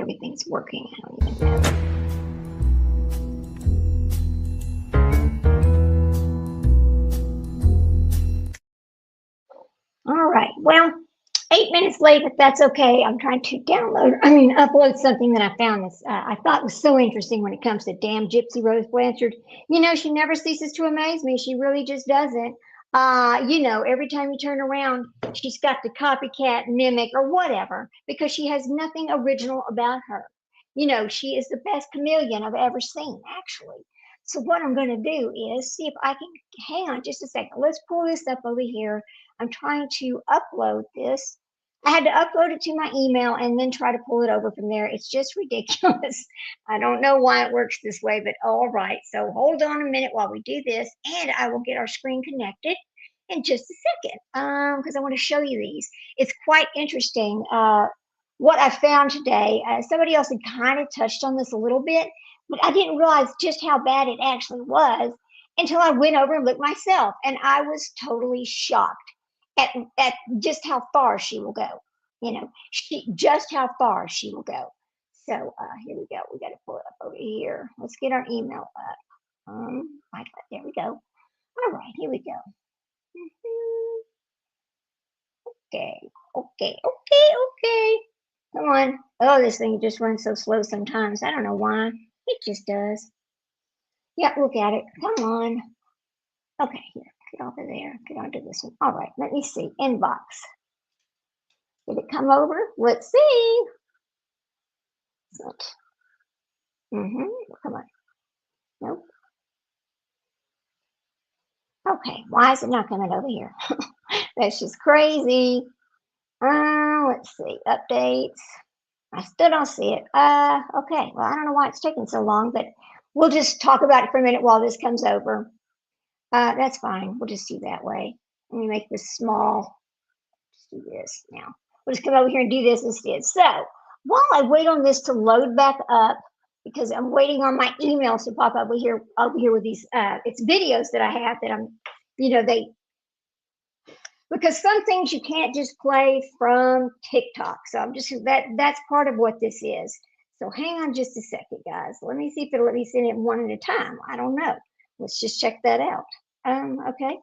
everything's working. I don't even know. All right, well, 8 minutes late, but that's okay. I'm trying to upload something that I found this I thought was so interesting when it comes to damn Gypsy Rose Blanchard. You know, she never ceases to amaze me. She really just doesn't. You know, every time you turn around, she's got the copycat, mimic, or whatever, because she has nothing original about her. You know, she is the best chameleon I've ever seen, actually. So what I'm going to do is see if I can, hang on just a second. Let's pull this up over here. I'm trying to upload this. I had to upload it to my email and then try to pull it over from there. It's just ridiculous. I don't know why it works this way, but all right. So hold on a minute while we do this, and I will get our screen connected in just a second because I want to show you these. It's quite interesting what I found today. Somebody else had kind of touched on this a little bit, but I didn't realize just how bad it actually was until I went over and looked myself, and I was totally shocked at just how far she will go. You know, just how far she will go. So here we go. We got to pull it up over here. Let's get our email up. There we go. All right, here we go. Okay. Come on. Oh, this thing just runs so slow sometimes. I don't know why. It just does. Yeah, look at it. Come on. Okay, here. Get over there. Get onto this one. All right, let me see. Inbox. Did it come over? Let's see. Come on. Nope. Okay, why is it not coming over here? That's just crazy. Let's see. Updates. I still don't see it. Okay. Well, I don't know why it's taking so long, but we'll just talk about it for a minute while this comes over. That's fine. We'll just do that way. Let me make this small. Just do this now. We'll just come over here and do this instead. So while I wait on this to load back up, because I'm waiting on my emails to pop up over here with these, it's videos that I have that I'm, you know, because some things you can't just play from TikTok. So I'm just, that's part of what this is. So hang on just a second, guys. Let me see if it'll let me send it one at a time. I don't know. Let's just check that out. Okay.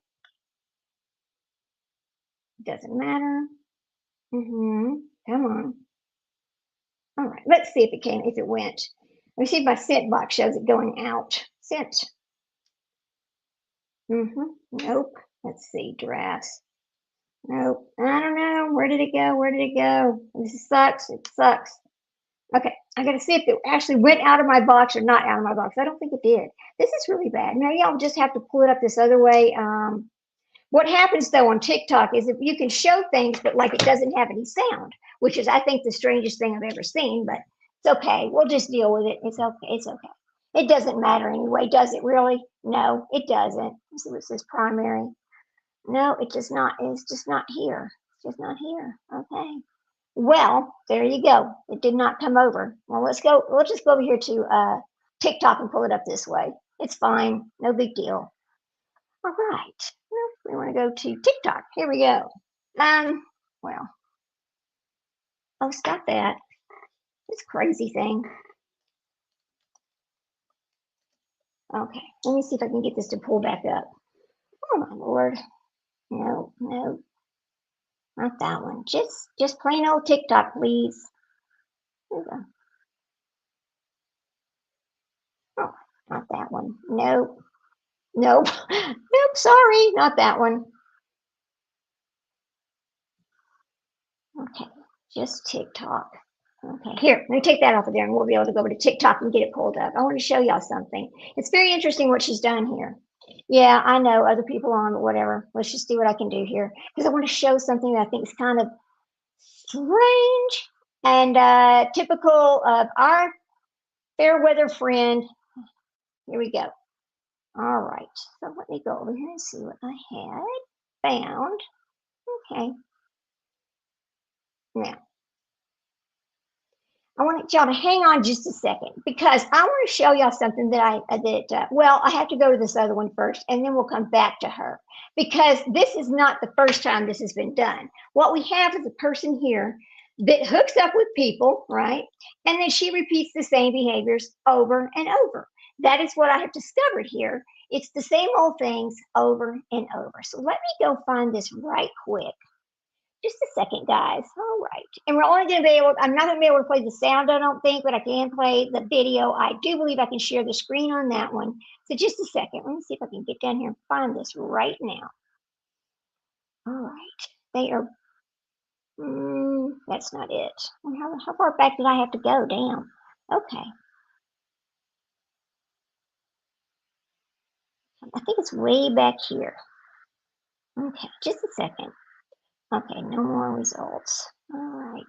Doesn't matter. Come on. All right. Let's see if it went. Let me see if my sent box shows it going out. Sent. Nope. Let's see. Drafts. Nope. I don't know. Where did it go? This sucks. It sucks. Okay. I got to see if it actually went out of my box or not out of my box. I don't think it did. This is really bad. Now, y'all just have to pull it up this other way. What happens, though, on TikTok is if you can show things, but like it doesn't have any sound, which is, I think, the strangest thing I've ever seen, but it's okay. We'll just deal with it. It's okay. It's okay. It doesn't matter anyway, does it really? No, it doesn't. Let's see what says primary. No, it's just not here. It's just not here. Okay. Well, there you go. It did not come over. Well, let's just go over here to TikTok and pull it up this way. It's fine. No big deal. All right. We want to go to TikTok. Here we go. Well. Oh, stop that. This crazy thing. Okay. Let me see if I can get this to pull back up. Oh my Lord. No. Not that one. Just plain old TikTok, please. There we go. Oh, not that one. Nope. Nope, sorry, not that one. Okay, just TikTok. Okay, here, let me take that off of there and we'll be able to go over to TikTok and get it pulled up. I want to show y'all something. It's very interesting what she's done here. Yeah, I know other people on, but whatever. Let's just see what I can do here. Because I want to show something that I think is kind of strange and typical of our fair weather friend. Here we go. All right, so let me go over here and see what I had found. Okay. Now, I want y'all to hang on just a second because I want to show y'all something that well, I have to go to this other one first and then we'll come back to her because this is not the first time this has been done. What we have is a person here that hooks up with people, right? And then she repeats the same behaviors over and over. That is what I have discovered here. It's the same old things over and over. So let me go find this right quick. Just a second, guys. All right. And we're only going to be able, I'm not going to be able to play the sound, I don't think, but I can play the video. I do believe I can share the screen on that one. So just a second. Let me see if I can get down here and find this right now. All right. They are, that's not it. How far back did I have to go? Damn. Okay. I think it's way back here. Okay, just a second. Okay, no more results. All right.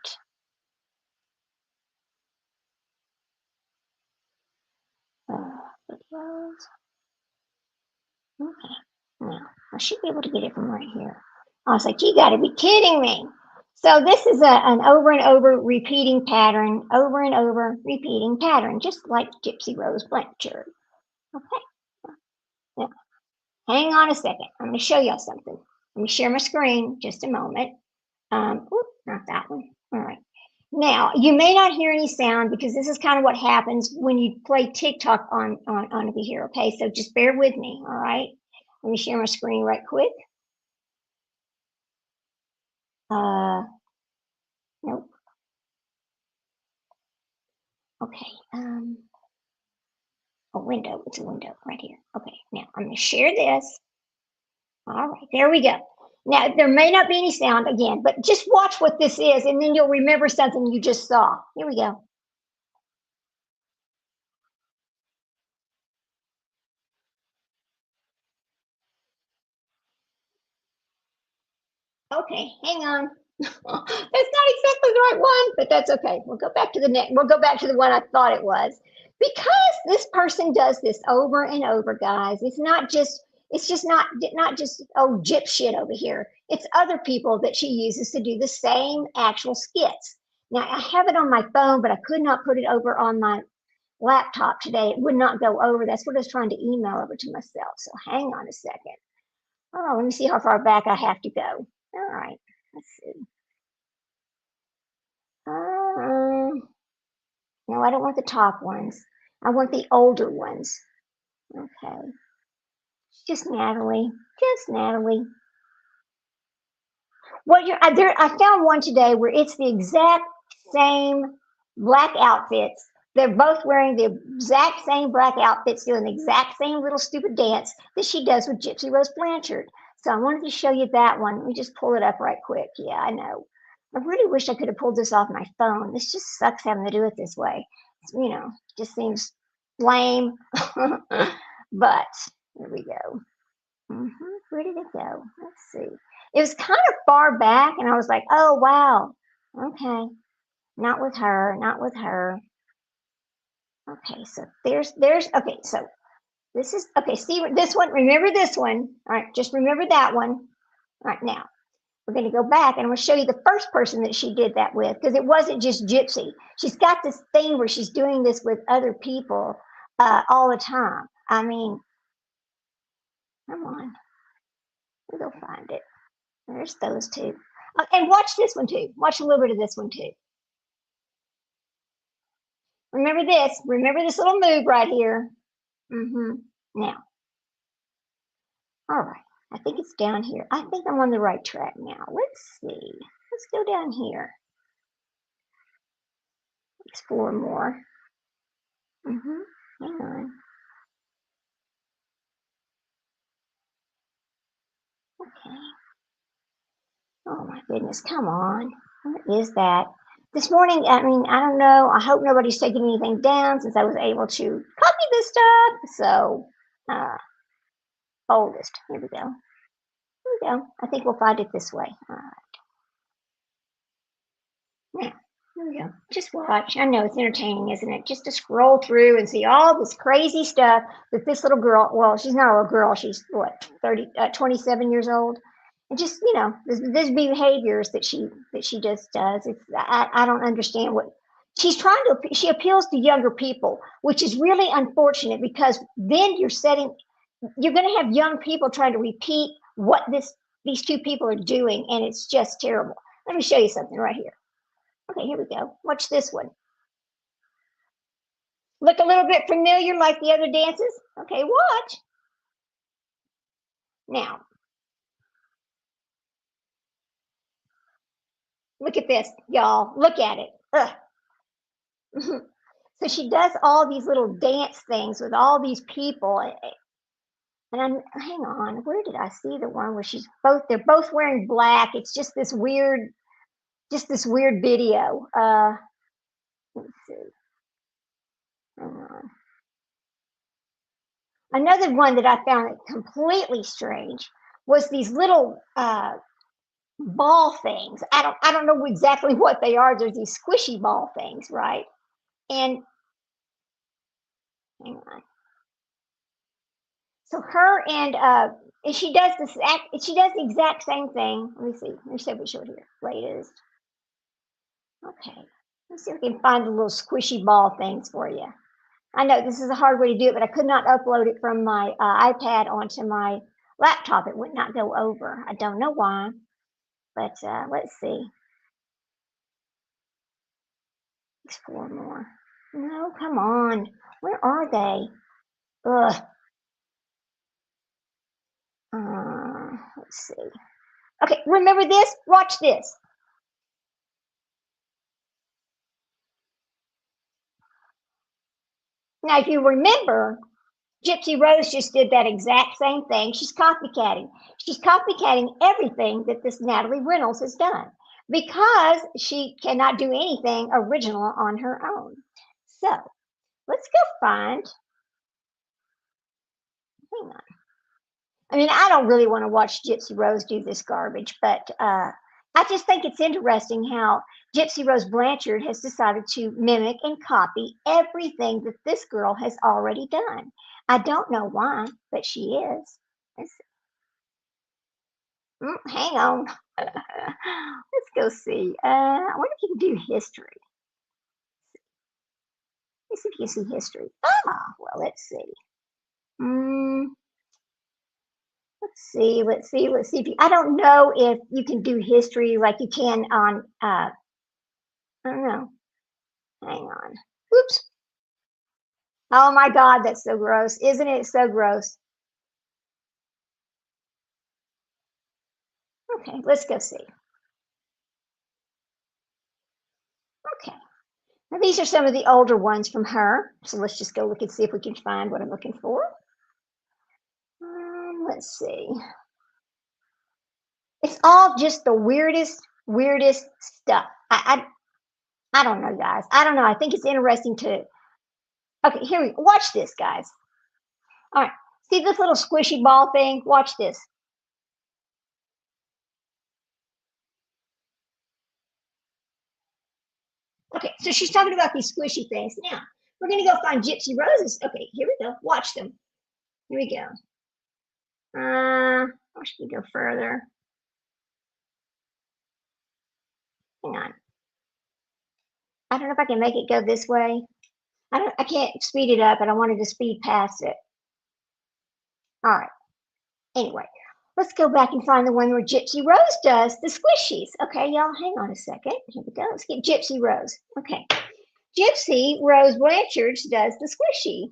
Videos. Okay, now I should be able to get it from right here. I was like, you got to be kidding me. So this is an over and over repeating pattern, over and over repeating pattern, just like Gypsy Rose Blanchard. Okay, now hang on a second. I'm going to show y'all something. Let me share my screen just a moment. Not that one. All right. Now, you may not hear any sound because this is kind of what happens when you play TikTok on over here, okay? So just bear with me, all right? Let me share my screen right quick. Nope. Okay. A window. It's a window right here. Okay. Now, I'm going to share this. All right. There we go. Now, there may not be any sound again, but just watch what this is, and then you'll remember something you just saw. Here we go. Okay, hang on. That's not exactly the right one, but that's okay. We'll go back to the next. We'll go back to the one I thought it was. Because this person does this over and over, guys. It's just not just oh gyp shit over here. It's other people that she uses to do the same actual skits. Now I have it on my phone, but I could not put it over on my laptop today. It would not go over. That's what I was trying to email over to myself. So hang on a second. Oh, let me see how far back I have to go. All right, let's see. No, I don't want the top ones. I want the older ones. Okay, just Natalie. Just Natalie. What you're there? I found one today where it's the exact same black outfits. They're both wearing the exact same black outfits, doing the exact same little stupid dance that she does with Gypsy Rose Blanchard. So I wanted to show you that one. Let me just pull it up right quick. Yeah, I know. I really wish I could have pulled this off my phone. This just sucks having to do it this way. Just seems lame. But here we go. Where did it go? Let's see. It was kind of far back, and I was like, oh, wow. Okay. Not with her. Not with her. Okay, so okay, so this is, okay, see this one, remember this one. All right, just remember that one. All right, now we're going to go back and I'm going to show you the first person that she did that with, because it wasn't just Gypsy. She's got this thing where she's doing this with other people all the time. I mean, come on, we'll go find it. There's those two. And watch this one too. Watch a little bit of this one too. Remember this. Remember this little move right here. Now, all right. I think it's down here. I think I'm on the right track now. Let's see. Let's go down here. Explore more. Hang on. Okay. Oh my goodness, come on. What is that? This morning, I mean, I don't know. I hope nobody's taking anything down since I was able to copy this stuff. So, oldest. Here we go. Here we go. I think we'll find it this way. All right. Now, here we go. Just watch. I know it's entertaining, isn't it? Just to scroll through and see all this crazy stuff that this little girl, well, she's not a little girl. She's what, 27 years old. And just, this behaviors that she just does. I don't understand what she's trying to, she appeals to younger people, which is really unfortunate because then you're going to have young people trying to repeat what these two people are doing. And it's just terrible. Let me show you something right here. Okay, here we go. Watch this one. Look a little bit familiar like the other dances? Okay, watch. Now, look at this, y'all. Look at it. Ugh. So she does all these little dance things with all these people. And hang on, where did I see the one where they're both wearing black. It's just this weird video. Let's see. Hang on. Another one that I found completely strange was these little ball things. I don't know exactly what they are. There's these squishy ball things, right? And hang on. So her and she does the exact same thing. Let me see. Let me see if we show it here. Latest. Okay. Let's see if we can find the little squishy ball things for you. I know this is a hard way to do it, but I could not upload it from my iPad onto my laptop. It would not go over. I don't know why, but let's see. Explore more. No, come on. Where are they? Ugh. Let's see. Okay, remember this? Watch this. Now, if you remember, Gypsy Rose just did that exact same thing. She's copycatting. She's copycatting everything that this Natalie Reynolds has done because she cannot do anything original on her own. So let's go find. Hang on. I mean, I don't really want to watch Gypsy Rose do this garbage, but I just think it's interesting how Gypsy Rose Blanchard has decided to mimic and copy everything that this girl has already done. I don't know why, but she is. Hang on. Let's go see. I wonder if you can do history. Let's see if you can see history. Well, let's see. Let's see. If I don't know if you can do history like you can on, I don't know. Hang on. Whoops. Oh my God, that's so gross. Isn't it so gross? Okay, let's go see. Okay. Now these are some of the older ones from her. So let's just go look and see if we can find what I'm looking for. Let's see. It's all just the weirdest stuff. I don't know, guys. I don't know. I think it's interesting to. Okay, here we go. Watch this, guys. All right. See this little squishy ball thing? Watch this. Okay, so she's talking about these squishy things. Now, we're going to go find Gypsy Roses. Okay, here we go. Watch them. Here we go. Or should we go further? Hang on. I don't know if I can make it go this way. I can't speed it up, and I wanted to speed past it. All right. Anyway, let's go back and find the one where Gypsy Rose does the squishies. Okay, y'all, hang on a second. Here we go. Let's get Gypsy Rose. Okay. Gypsy Rose Blanchard does the squishy.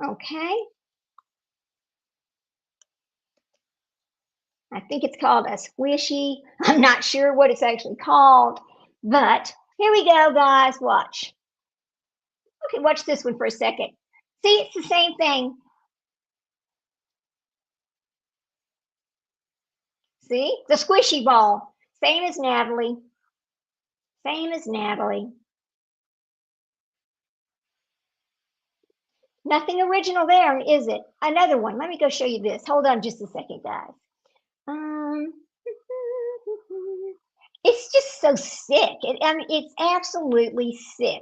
Okay. I think it's called a squishy. I'm not sure what it's actually called, but here we go, guys. Watch. Okay, watch this one for a second. See, it's the same thing. See, the squishy ball. Same as Natalie. Same as Natalie. Nothing original there, is it? Another one. Let me go show you this. Hold on just a second, guys. It's just so sick. I mean, it's absolutely sick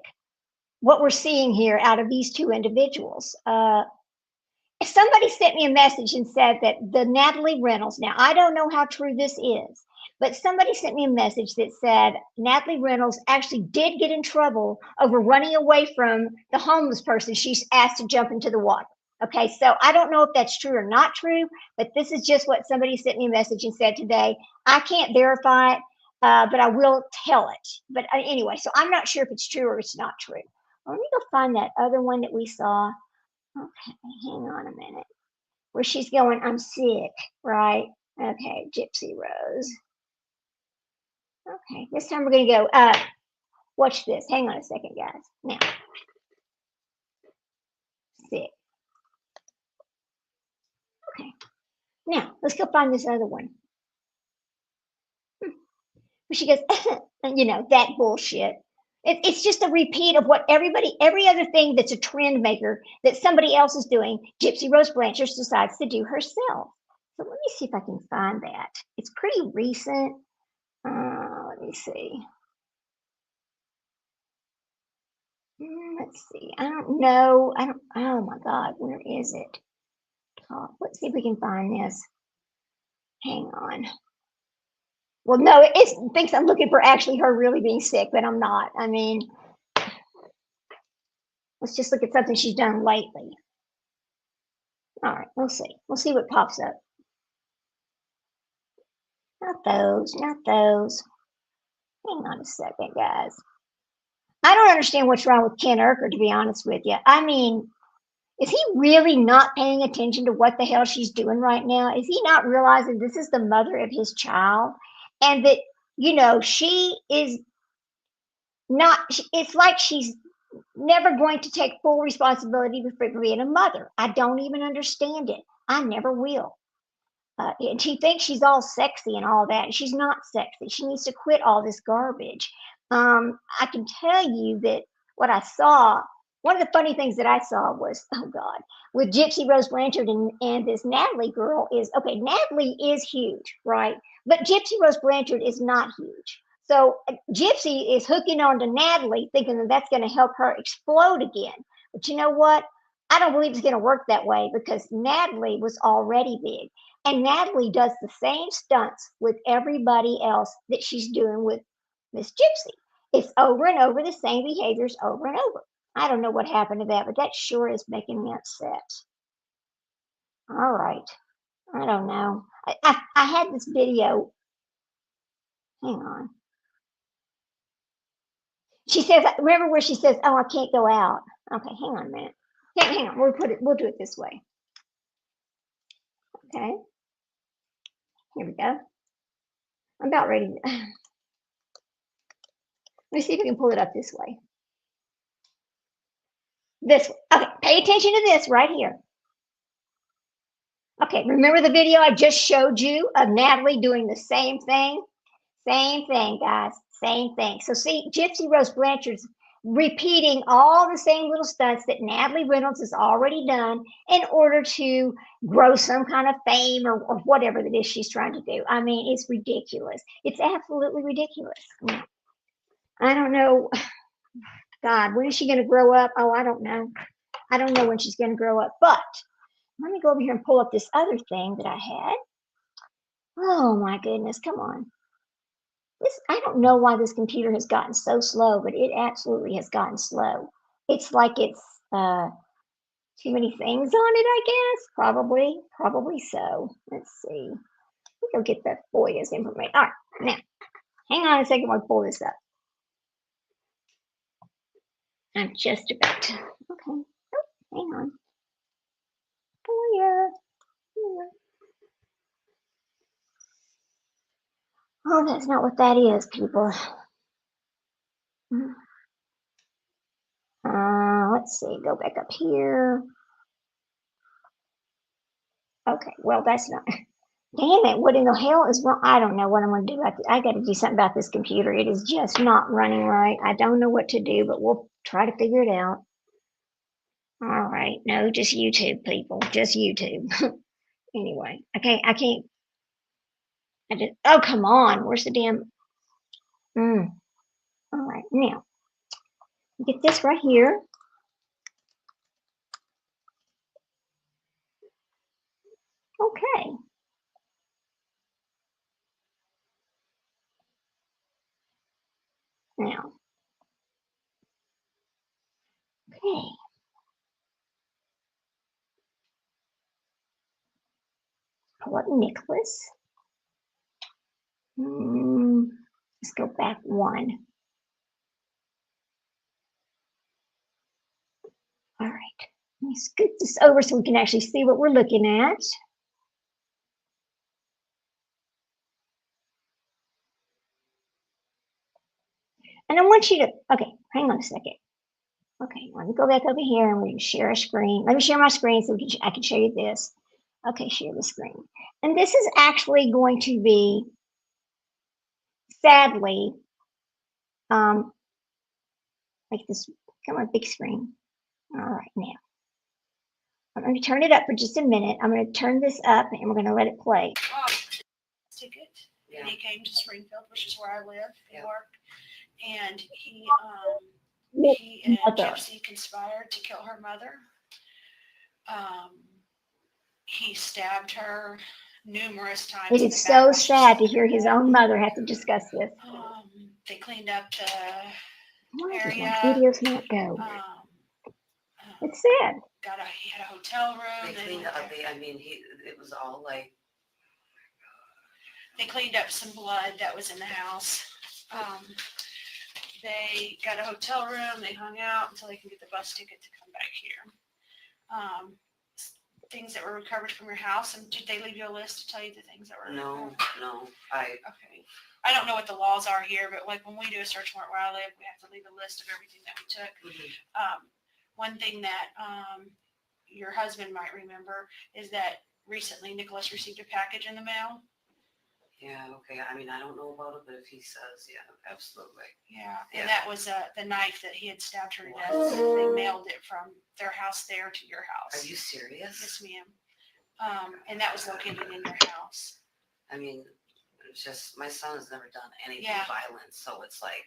what we're seeing here out of these two individuals. Somebody sent me a message and said that the Natalie Reynolds, now I don't know how true this is, but somebody sent me a message that said Natalie Reynolds actually did get in trouble over running away from the homeless person she's asked to jump into the water. Okay, so I don't know if that's true or not true, but this is just what somebody sent me a message and said today. I can't verify it. but I will tell it. But anyway, so I'm not sure if it's true or it's not true. Let me go find that other one that we saw. Okay, hang on a minute. Where she's going, I'm sick, right? Okay, Gypsy Rose. Okay, this time we're going to go, watch this. Hang on a second, guys. Now, sick. Okay, now let's go find this other one. She goes, you know, that bullshit. It's just a repeat of what every other thing that's a trend maker that somebody else is doing, Gypsy Rose Blanchard decides to do herself. So let me see if I can find that. It's pretty recent. Let me see. Let's see. I don't know. Oh my God, where is it? Let's see if we can find this. Hang on. Well, no, it thinks I'm looking for actually her really being sick, but I'm not. I mean, let's just look at something she's done lately. All right, we'll see. We'll see what pops up. Not those, not those. Hang on a second, guys. I don't understand what's wrong with Ken Urker, to be honest with you. I mean, is he really not paying attention to what the hell she's doing right now? Is he not realizing this is the mother of his child? And that, you know, she is not, it's like she's never going to take full responsibility for being a mother. I don't even understand it. I never will. And she thinks she's all sexy and all that. She's not sexy. She needs to quit all this garbage. I can tell you that what I saw, one of the funny things that I saw was, oh God, with Gypsy Rose Blanchard and this Natalie girl is, okay, Natalie is huge, right? But Gypsy Rose Blanchard is not huge. So Gypsy is hooking on to Natalie, thinking that that's going to help her explode again. But you know what? I don't believe it's going to work that way because Natalie was already big. And Natalie does the same stunts with everybody else that she's doing with Miss Gypsy. It's over and over the same behaviors over and over. I don't know what happened to that, but that sure is making me upset. All right. I don't know. I had this video. Hang on. She says, remember where she says, oh, I can't go out. Okay, hang on a minute. Hang on. We'll do it this way. Okay. Here we go. I'm about ready. Let me see if we can pull it up this way. This way. Okay, pay attention to this right here. Okay, remember the video I just showed you of Natalie doing the same thing? Same thing, guys. Same thing. So see, Gypsy Rose Blanchard's repeating all the same little stunts that Natalie Reynolds has already done in order to grow some kind of fame or whatever it is she's trying to do. I mean, it's ridiculous. It's absolutely ridiculous. I don't know. God, when is she going to grow up? Oh, I don't know. I don't know when she's going to grow up. But let me go over here and pull up this other thing that I had. Oh my goodness, come on. I don't know why this computer has gotten so slow, but it absolutely has gotten slow. It's like it's too many things on it, I guess. Probably so. Let's see. Let's go get the FOIA's information. All right, now, hang on a second while I pull this up. I'm just about to. Okay. Oh, hang on. FOIA. Oh, that's not what that is, people. Let's see, go back up here. Okay, well, that's not, damn it, what in the hell is wrong? I don't know what I'm going to do about this. I got to do something about this computer. It is just not running right. I don't know what to do, but we'll try to figure it out. All right, no, just YouTube, people, just YouTube. Anyway, I can't, oh, come on, where's the damn, all right, now, get this right here. Okay. Now, okay. Pull up Nicholas. Let's go back one. All right. Let me scoot this over so we can actually see what we're looking at. And I want you to, okay, hang on a second. Okay, let me go back over here and we can share a screen. Let me share my screen so I can show you this. Okay, share the screen. And this is actually going to be, sadly, like this, come on, big screen. All right, now. I'm going to turn it up for just a minute. I'm going to turn this up and we're going to let it play. Ticket. Yeah. And he came to Springfield, which is where I live, New York, and he and Gypsy conspired to kill her mother. He stabbed her numerous times. It is so sad to hear his own mother have to discuss this. They cleaned up the area. Why does videos not go? It's sad. He had a hotel room. They cleaned up. It was all like. They cleaned up some blood that was in the house. They got a hotel room. They hung out until they could get the bus ticket to come back here. Things that were recovered from your house. And did they leave you a list to tell you the things that were? No. Okay. I don't know what the laws are here, but like when we do a search warrant where I live, we have to leave a list of everything that we took. Mm-hmm. One thing that your husband might remember is that recently Nicholas received a package in the mail. Yeah, okay. I don't know about it, but if he says, yeah, absolutely. Yeah, and that was the knife that he had stabbed her to death. They mailed it from their house there to your house. Are you serious? Yes, ma'am. And that was located in your house. It's just, my son has never done anything violent, so it's like.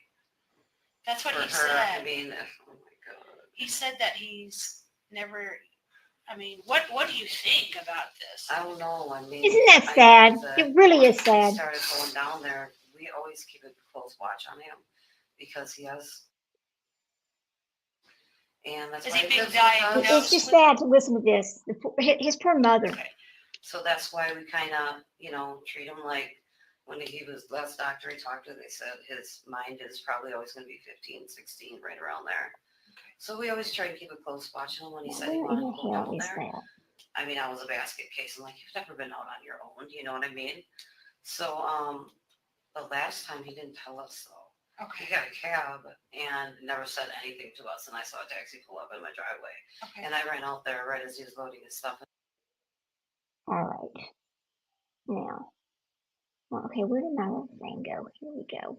That's what he said. Oh my God. He said that he's never. What do you think about this? I don't know. Isn't that sad? It really is sad. We started going down there. We always keep a close watch on him because he has. And that's why it's just sad to listen to this. His poor mother. Okay. So that's why we kind of, treat him like when he was last doctor he talked to, they said his mind is probably always going to be 15, 16, right around there. So we always try to keep a close watch on him when he said he wanted to go down there. I was a basket case. I'm like, you've never been out on your own. You know what I mean? So the last time he didn't tell us so. Okay. He got a cab and never said anything to us. And I saw a taxi pull up in my driveway. Okay. And I ran out there right as he was loading his stuff. All right. Now, okay, where did my little thing go? Here we go.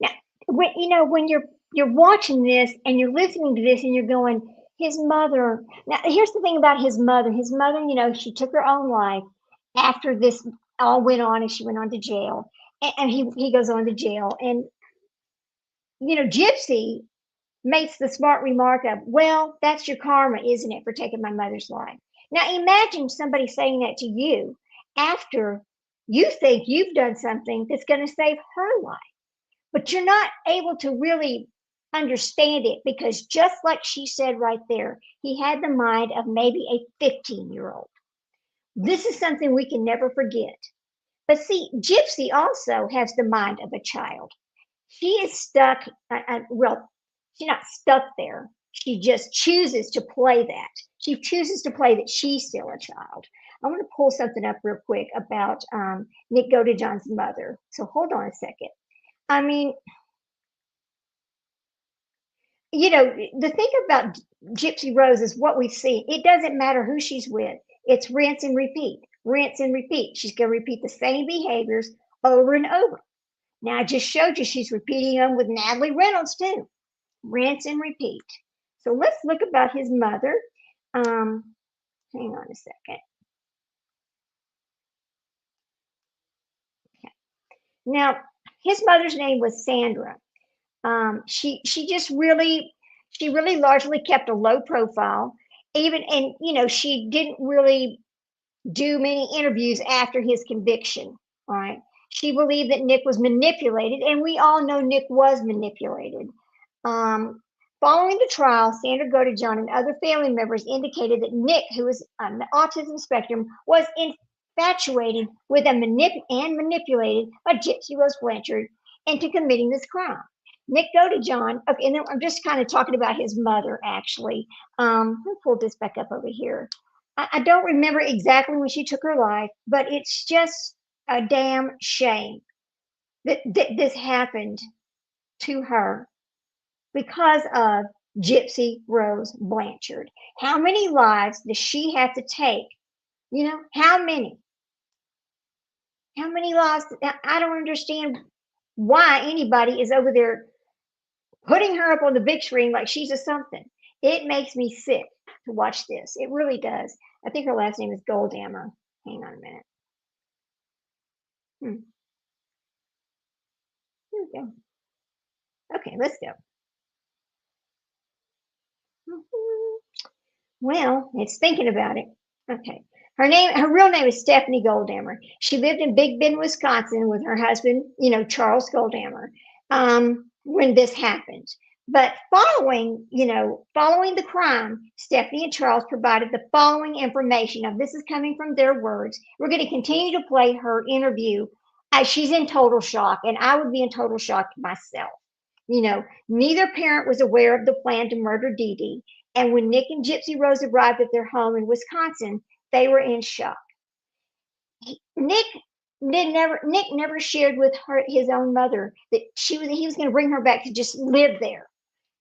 Now, when you're watching this and you're listening to this and you're going, his mother. Now, here's the thing about his mother. His mother, she took her own life after this all went on and she went on to jail. And he goes on to jail. And, Gypsy makes the smart remark of, well, that's your karma, isn't it, for taking my mother's life? Now, imagine somebody saying that to you after you think you've done something that's going to save her life. But you're not able to really understand it because just like she said right there, he had the mind of maybe a 15-year-old. This is something we can never forget. But see, Gypsy also has the mind of a child. She is stuck, she's not stuck there. She just chooses to play that. She chooses to play that she's still a child. I want to pull something up real quick about Nick Godejohn's mother. So hold on a second. The thing about Gypsy Rose is what we see. It doesn't matter who she's with. It's rinse and repeat, rinse and repeat. She's going to repeat the same behaviors over and over. Now, I just showed you she's repeating them with Natalie Reynolds too. Rinse and repeat. So let's look about his mother. Hang on a second. Okay. Now, his mother's name was Sandra. She really largely kept a low profile. She didn't really do many interviews after his conviction. Right? She believed that Nick was manipulated, and we all know Nick was manipulated. Following the trial, Sandra Godejohn and other family members indicated that Nick, who was on the autism spectrum, was infatuated with and manipulated by Gypsy Rose Blanchard, into committing this crime. Nick Godejohn, okay, and then I'm just kind of talking about his mother, actually. Let me pull this back up over here. I don't remember exactly when she took her life, but it's just a damn shame that this happened to her because of Gypsy Rose Blanchard. How many lives does she have to take? You know, how many? How many lives? I don't understand why anybody is over there putting her up on the big screen like she's a something. It makes me sick to watch this. It really does. I think her last name is Goldammer. Hang on a minute. Here we go. Okay, let's go. Well, it's thinking about it. Okay. Her real name is Stephanie Goldammer. She lived in Big Bend, Wisconsin with her husband, Charles Goldammer, when this happened. But following the crime, Stephanie and Charles provided the following information. Now, this is coming from their words. We're going to continue to play her interview. She's in total shock, and I would be in total shock myself. Neither parent was aware of the plan to murder Dee Dee. And when Nick and Gypsy Rose arrived at their home in Wisconsin, they were in shock. Nick never shared with his own mother that he was going to bring her back to just live there.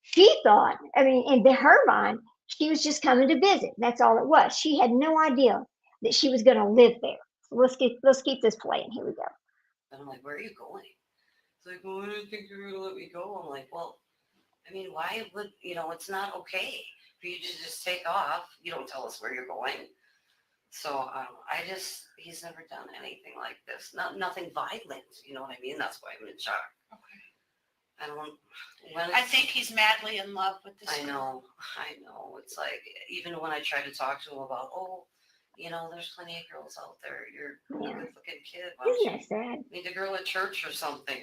She thought, in her mind, she was just coming to visit. That's all it was. She had no idea that she was going to live there. So let's keep this playing. Here we go. And I'm like, where are you going? It's like, well, I didn't think you were going to let me go. I'm like, well, why would, it's not okay for you to just take off. You don't tell us where you're going. So he's never done anything like this. Nothing violent. You know what I mean? That's why I'm in shock. Okay. I think he's madly in love with this. I know. It's like, even when I try to talk to him about, there's plenty of girls out there. You're a good looking kid. Why don't you sad? Meet a girl at church or something,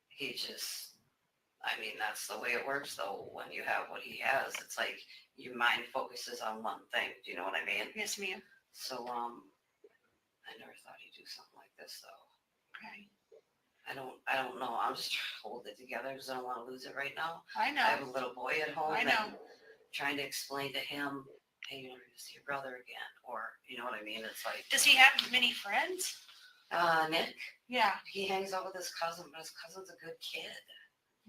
he just, that's the way it works though. When you have what he has, it's like your mind focuses on one thing. Do you know what I mean? Yes, ma'am. So, I never thought he'd do something like this though. Okay. I don't know. I'm just trying to hold it together because I don't want to lose it right now. I know. I have a little boy at home. I know. Trying to explain to him, hey, you're going to see your brother again. Or, you know what I mean? It's like. Does he have many friends? Nick? Yeah. He hangs out with his cousin, but his cousin's a good kid.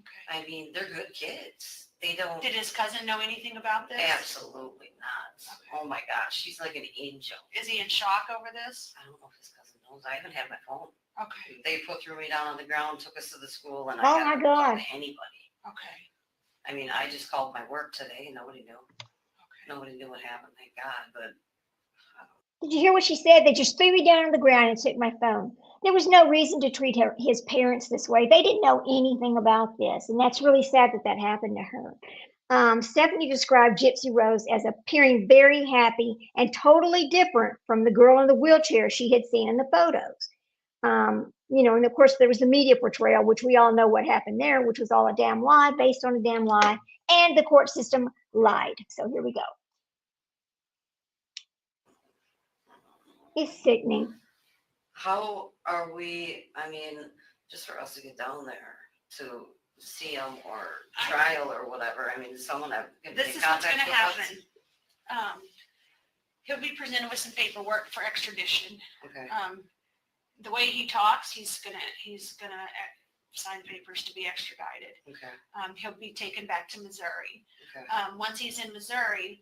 Okay. They're good kids. They don't. Did his cousin know anything about this? Absolutely not. Okay. Oh my gosh, she's like an angel. Is he in shock over this? I don't know if his cousin knows. I haven't had my phone. Okay. They threw me down on the ground, took us to the school, and Oh I my God. Talk to anybody. Okay. I just called my work today. Nobody knew. Okay. Nobody knew what happened, thank God. But did you hear what she said? They just threw me down on the ground and took my phone. There was no reason to treat his parents this way. They didn't know anything about this, and that's really sad that happened to her. Stephanie described Gypsy Rose as appearing very happy and totally different from the girl in the wheelchair she had seen in the photos. And of course there was the media portrayal, which we all know what happened there, which was all a damn lie, based on a damn lie, and the court system lied. So here we go. It's sickening. how are we, just for us to get down there to see him or trial or whatever, someone have this is what's going to happen. He'll be presented with some paperwork for extradition. Okay. The way he talks, he's gonna sign papers to be extradited. Okay. He'll be taken back to Missouri. Okay. Once he's in Missouri,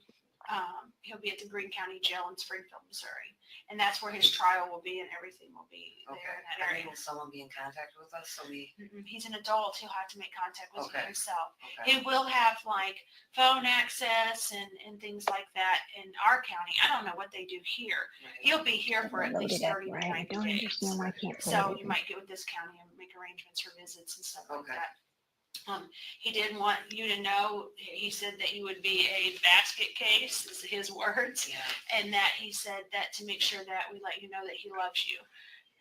he'll be at the Greene County Jail in Springfield, Missouri, and that's where his trial will be, and everything will be there in that area. Will someone be in contact with us? So he's an adult. He'll have to make contact with you himself. Okay. He will have like phone access and things like that in our county. I don't know what they do here. Right. He'll be here for at least 30 to 90 days. I don't understand why I can't play so it. you might get with this county and make arrangements for visits and stuff like Okay. that. He did want you to know, he said that you would be a basket case, is his words, Yeah. and that he said that to make sure that we let you know that he loves you.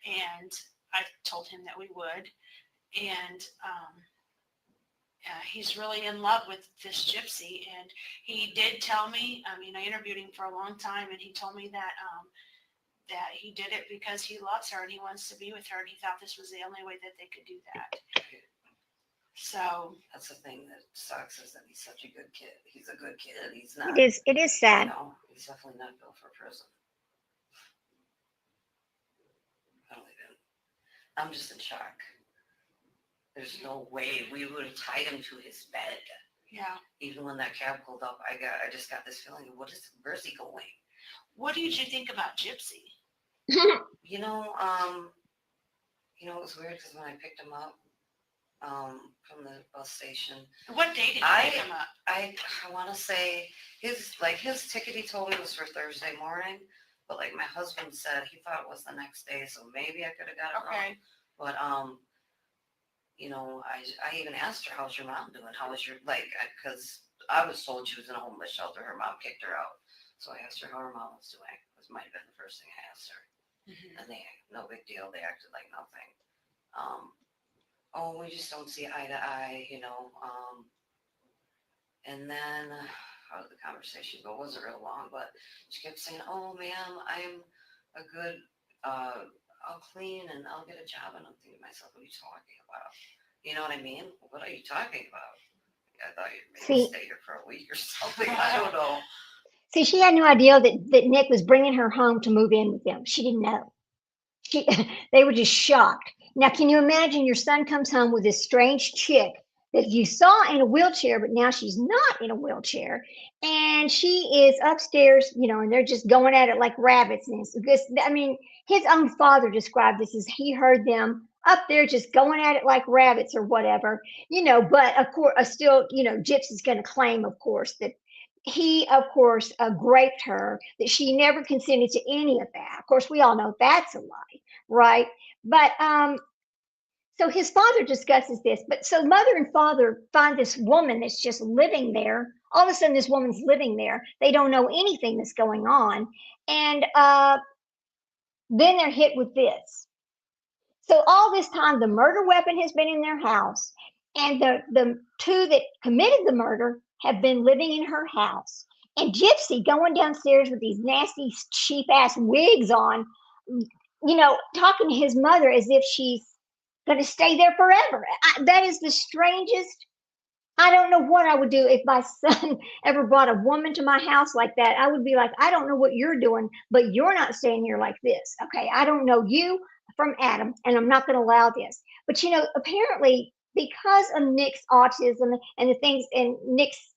And I told him that we would. And he's really in love with this Gypsy. And he did tell me, I interviewed him for a long time, and he told me that that he did it because he loves her and he wants to be with her, and he thought this was the only way that they could do that. So That's the thing that sucks, is that he's such a good kid. He's a good kid. He's not, It is you sad. know, he's definitely not built for prison. I don't even, I'm just in shock. There's no way we would have tied him to his bed. yeah. Even when that cab pulled up, I just got this feeling, where's he going? What did you think about Gypsy? You know, it was weird because when I picked him up, from the bus station, What day did you pick him up? I want to say his ticket he told me was for Thursday morning, but like my husband said, he thought it was the next day, so maybe I could have got it wrong. Okay. But I even asked her, "How's your mom doing? How was your because I was told she was in a homeless shelter. Her mom kicked her out, so I asked her how her mom was doing. This might have been the first thing I asked her, and they no big deal. They acted like nothing. Oh, we just don't see eye to eye, And then, how did the conversation go? It wasn't real long, but she kept saying, "Oh, ma'am, I'm a good, I'll clean and I'll get a job." And I'm thinking to myself, what are you talking about? You know what I mean? What are you talking about? I thought you'd maybe stay here for a week or something. I don't know. See, she had no idea that Nick was bringing her home to move in with them. She didn't know. They were just shocked. Now, can you imagine your son comes home with this strange chick that you saw in a wheelchair, but now she's not in a wheelchair, and she is upstairs, and they're just going at it like rabbits. And his own father described this as he heard them up there just going at it like rabbits or whatever, But of course, still, Gypsy's going to claim, of course, that he, of course, raped her, that she never consented to any of that. Of course, we all know that's a lie, right? But so his father discusses this. But so mother and father find this woman that's just living there. All of a sudden, this woman's living there. They don't know anything that's going on. And then they're hit with this. So all this time, the murder weapon has been in their house, and the two that committed the murder have been living in her house. And Gypsy going downstairs with these nasty, cheap ass wigs on, talking to his mother as if she's going to stay there forever. That is the strangest. I don't know what I would do if my son ever brought a woman to my house like that. I would be like, I don't know what you're doing, but you're not staying here like this. Okay. I don't know you from Adam, and I'm not going to allow this. But, apparently, because of Nick's autism and the things, and Nick's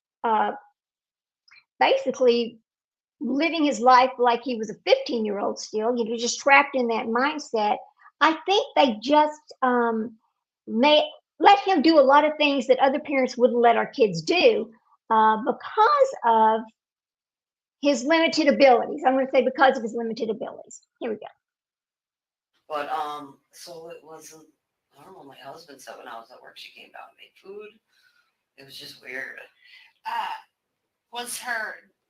basically living his life like he was a 15-year-old still, just trapped in that mindset. I think they just may let him do a lot of things that other parents wouldn't let our kids do because of his limited abilities. I'm going to say because of his limited abilities. Here we go. But so it wasn't. I don't know. My husband said when I was at work, she came down and made food. It was just weird.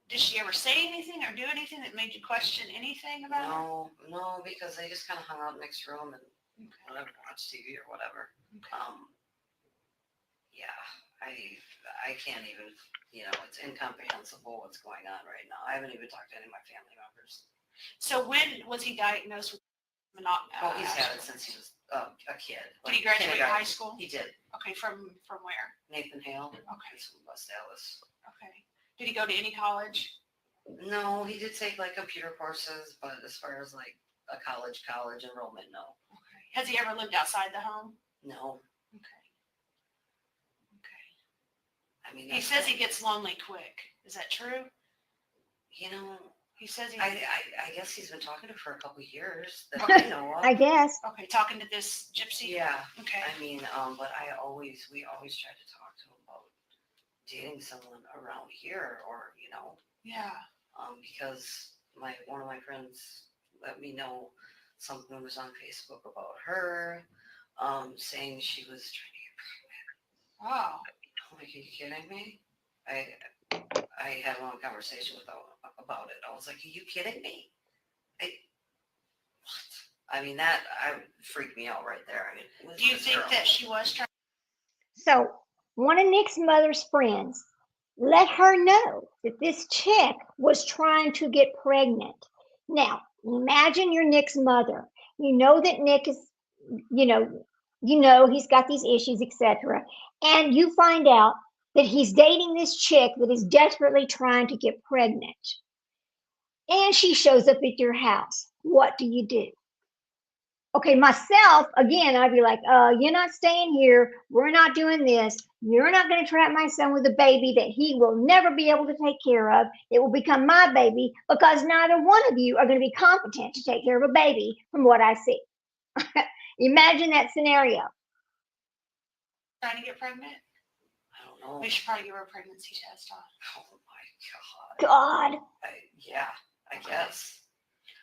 Did she ever say anything or do anything that made you question anything about her? No, because they just kind of hung out in the next room and whatever, watch TV or whatever. Okay. Yeah, I can't even, it's incomprehensible what's going on right now. I haven't even talked to any of my family members. So when was he diagnosed with he's had it since he was a kid. Did he graduate high school? He did. Okay, from where? Nathan Hale. Okay. He's from West Dallas. Okay. Did he go to any college? No, he did take computer courses, but as far as a college enrollment, no. Okay. Has he ever lived outside the home? No. Okay. I mean, he says he gets lonely quick. Is that true? He says he. I guess he's been talking to her for a couple of years that I know of. I guess. Okay, talking to this Gypsy. Yeah. Okay. I mean, but we always try to talk to him about dating someone around here, or Yeah. Because one of my friends let me know something was on Facebook about her, saying she was trying to get pregnant. Wow. I'm like, are you kidding me? I had a long conversation with her about it. I was like, are you kidding me? What? I mean, that freaked me out right there. I mean, do you think that she was trying? So one of Nick's mother's friends let her know that this chick was trying to get pregnant. Now, Imagine you're Nick's mother. You know that Nick is, you know he's got these issues, etc. And you find out that he's dating this chick that is desperately trying to get pregnant. And she shows up at your house. What do you do? Okay, myself, again, I'd be like, you're not staying here. We're not doing this. You're not going to trap my son with a baby that he will never be able to take care of. It will become my baby because neither one of you are going to be competent to take care of a baby from what I see. Imagine that scenario. Trying to get pregnant? I don't know. We should probably give her a pregnancy test on. Oh my God. God. Yeah, I guess.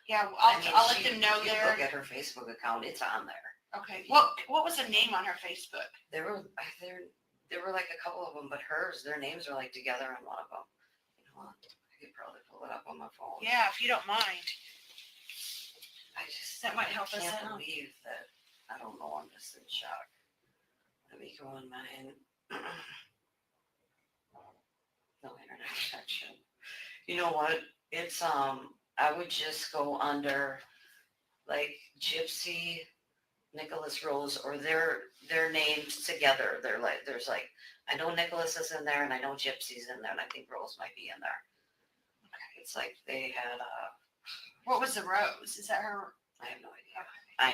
Yeah, I mean, I'll let them know if you there. look at her Facebook account, it's on there. Okay. What was the name on her Facebook? There were like a couple of them, but hers, their names are like together on one of them. You know what? I could probably pull it up on my phone. Yeah, if you don't mind. That might help I us can't out. believe that. I don't know. I'm just in shock. Let me go on mine. No internet connection. You know what? It's I would just go under like Gypsy, Nicholas Rose, or their names together. They're like there's like I know Nicholas is in there and I know Gypsy's in there and I think Rose might be in there. Okay. It's like they had What was the Rose? Is that her? I have no idea. I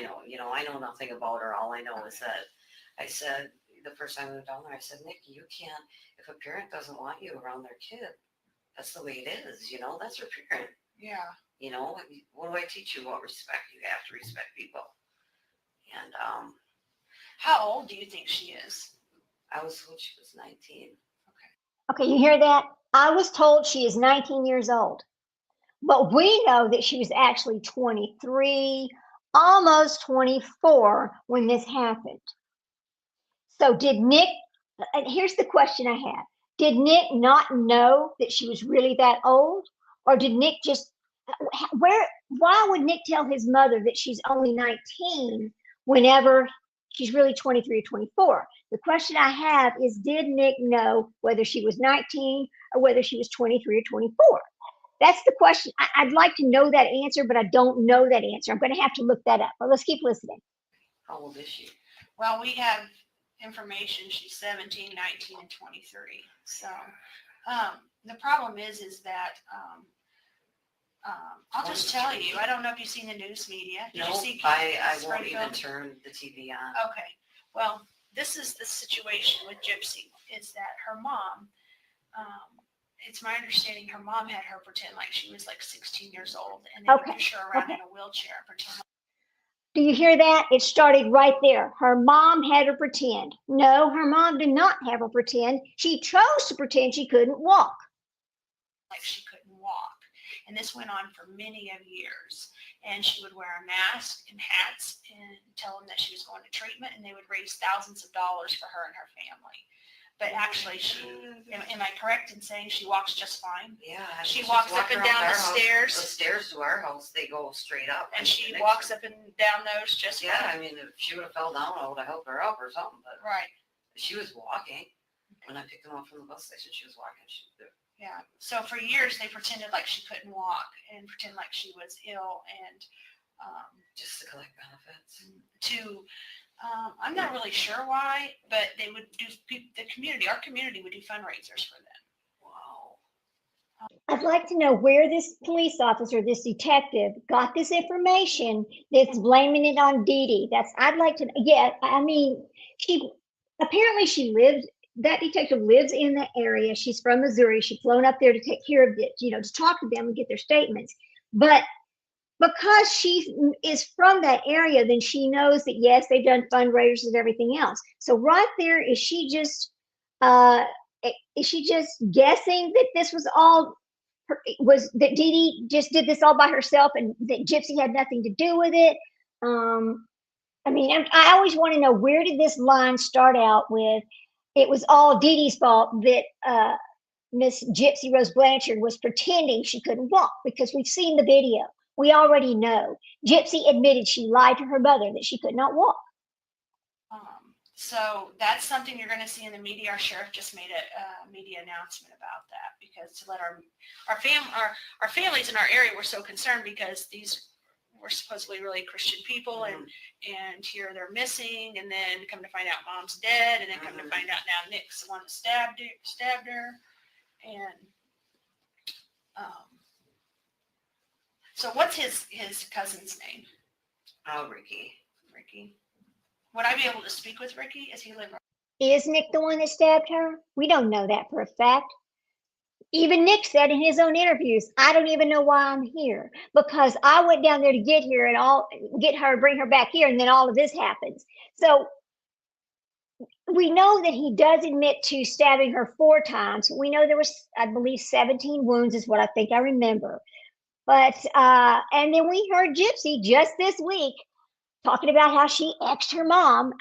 know nothing about her. All I know is that I said the first time I went down there, I said, Nick, you can't, if a parent doesn't want you around their kid, that's the way it is, that's your parent. Yeah. What do I teach you about respect? You have to respect people. And How old do you think she is? I was told she was 19. Okay, you hear that? I was told she is 19 years old. But we know that she was actually 23, almost 24 when this happened. So did Nick, and here's the question I have. Did Nick not know that she was really that old? Or did Nick just, why would Nick tell his mother that she's only 19 whenever she's really 23 or 24? The question I have is, did Nick know whether she was 19 or whether she was 23 or 24? That's the question. I'd like to know that answer, but I don't know that answer. I'm going to have to look that up. But let's keep listening. How old is she? Well, we have information. She's 17, 19, and 23. So the problem is that I'll just tell you. I don't know if you've seen the news media. Did you see I won't Springfield? even turn the TV on. Okay. Well, this is the situation with Gypsy. Is that her mom? It's my understanding her mom had her pretend like she was like 16 years old, and they would push her around in a wheelchair and pretend. Do you hear that? It started right there. Her mom had her pretend. No, her mom did not have her pretend. She chose to pretend she couldn't walk. Like she couldn't walk. And this went on for many of years. And she would wear a mask and hats and tell them that she was going to treatment, and they would raise thousands of dollars for her and her family. But actually, am I correct in saying she walks just fine? Yeah. She walks up and down the stairs. The stairs to our house, they go straight up. And she walks up and down those just fine. Yeah, I mean, if she would have fell down, I would have helped her up or something. But right. She was walking. When I picked them up from the bus station, she was walking. Yeah. So for years, they pretended like she couldn't walk and pretend like she was ill and just to collect benefits. I'm not really sure why, but they would do our community would do fundraisers for them. Wow. I'd like to know where this police officer, this detective, got this information that's blaming it on Dee Dee. I'd like to, I mean, that detective lives in the area. She's from Missouri. She's flown up there to take care of it, to talk to them and get their statements. But because she is from that area, then she knows that, yes, they've done fundraisers and everything else. So right there, is she just guessing that this was all, that Dee Dee just did this all by herself and that Gypsy had nothing to do with it? I mean, I always want to know, where did this line start out with, it was all Dee Dee's fault that Miss Gypsy Rose Blanchard was pretending she couldn't walk? Because we've seen the video. We already know. Gypsy admitted she lied to her mother that she could not walk. So that's something you're going to see in the media. Our sheriff just made a media announcement about that, because to let our families in our area were so concerned because these were supposedly really Christian people, and here they're missing, and then come to find out mom's dead, and then come to find out now Nick's the one that stabbed her, and so what's his cousin's name? Ricky. Ricky. Would I be able to speak with Ricky? Is he living? Is Nick the one that stabbed her? We don't know that for a fact. Even Nick said in his own interviews, I don't even know why I'm here, because I went down there to get here and get her, bring her back here, and then all of this happens. So we know that he does admit to stabbing her 4 times. We know there was, I believe, 17 wounds is what I think I remember. But and then we heard Gypsy just this week talking about how she exed her mom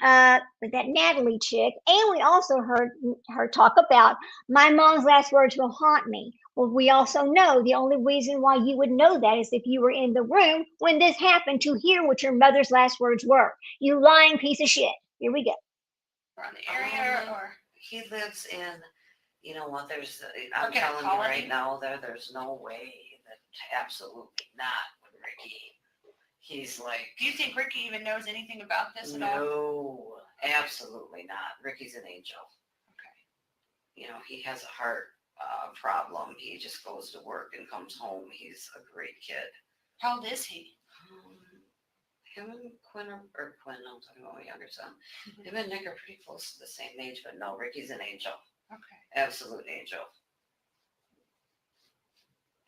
with that Natalie chick. And we also heard her talk about, my mom's last words will haunt me. Well, we also know the only reason why you would know that is if you were in the room when this happened to hear what your mother's last words were. You lying piece of shit. Here we go. Around the area, or he lives in, you know what, I'm Okay, telling you Colony. right now, there's no way that, absolutely not with Ricky. He's like, do you think Ricky even knows anything about this at all? no, absolutely not. Ricky's an angel. Okay. You know, he has a heart problem. He just goes to work and comes home. He's a great kid. How old is he? Him and Quinn, I'm talking about my younger son. Him and Nick are pretty close to the same age, but no, Ricky's an angel. Okay. Absolute angel.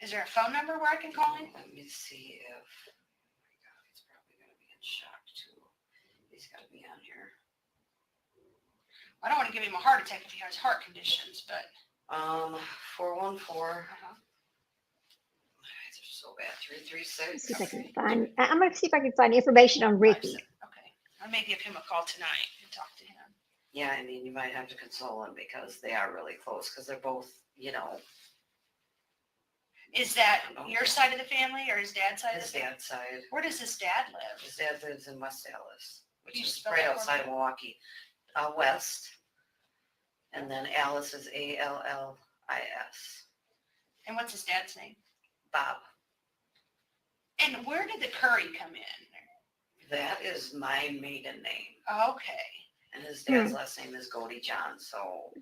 Is there a phone number where I can call him? Let me see if, oh my God, he's probably going to be in shock too. He's got to be on here. I don't want to give him a heart attack if he has heart conditions, but 414. uh-huh. They're so bad. 336. See if I can find. I'm going to see if I can find information on Ricky. Okay. I may give him a call tonight and talk to him. Yeah, I mean, you might have to console him because they are really close because they're both, you know. Is that your side of the family or his dad's side? His dad's side. Where does his dad live? His dad lives in West Allis, which Can you is spell right that for outside me? of Milwaukee. West. And then Alice is Allis. And what's his dad's name? Bob. And where did the Curry come in? That is my maiden name. Okay. And his dad's last name is Goldie John, so.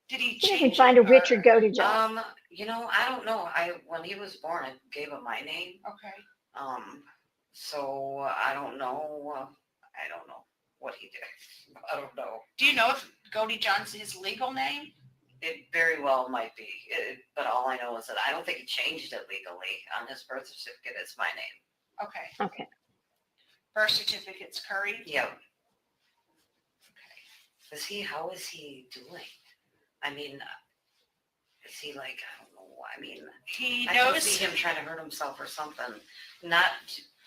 Did he You change can find a it, or- Richard go to job. You know, I don't know. When he was born, I gave him my name. Okay. So I don't know. I don't know what he did. I don't know. Do you know if Goldie John's his legal name? It very well might be. But all I know is that I don't think he changed it legally. On his birth certificate, it's my name. Okay. Okay. Birth certificate's Curry? Yeah. Okay. How is he doing? I mean, is he like, I don't know. I mean, He I can knows. see him trying to hurt himself or something. Not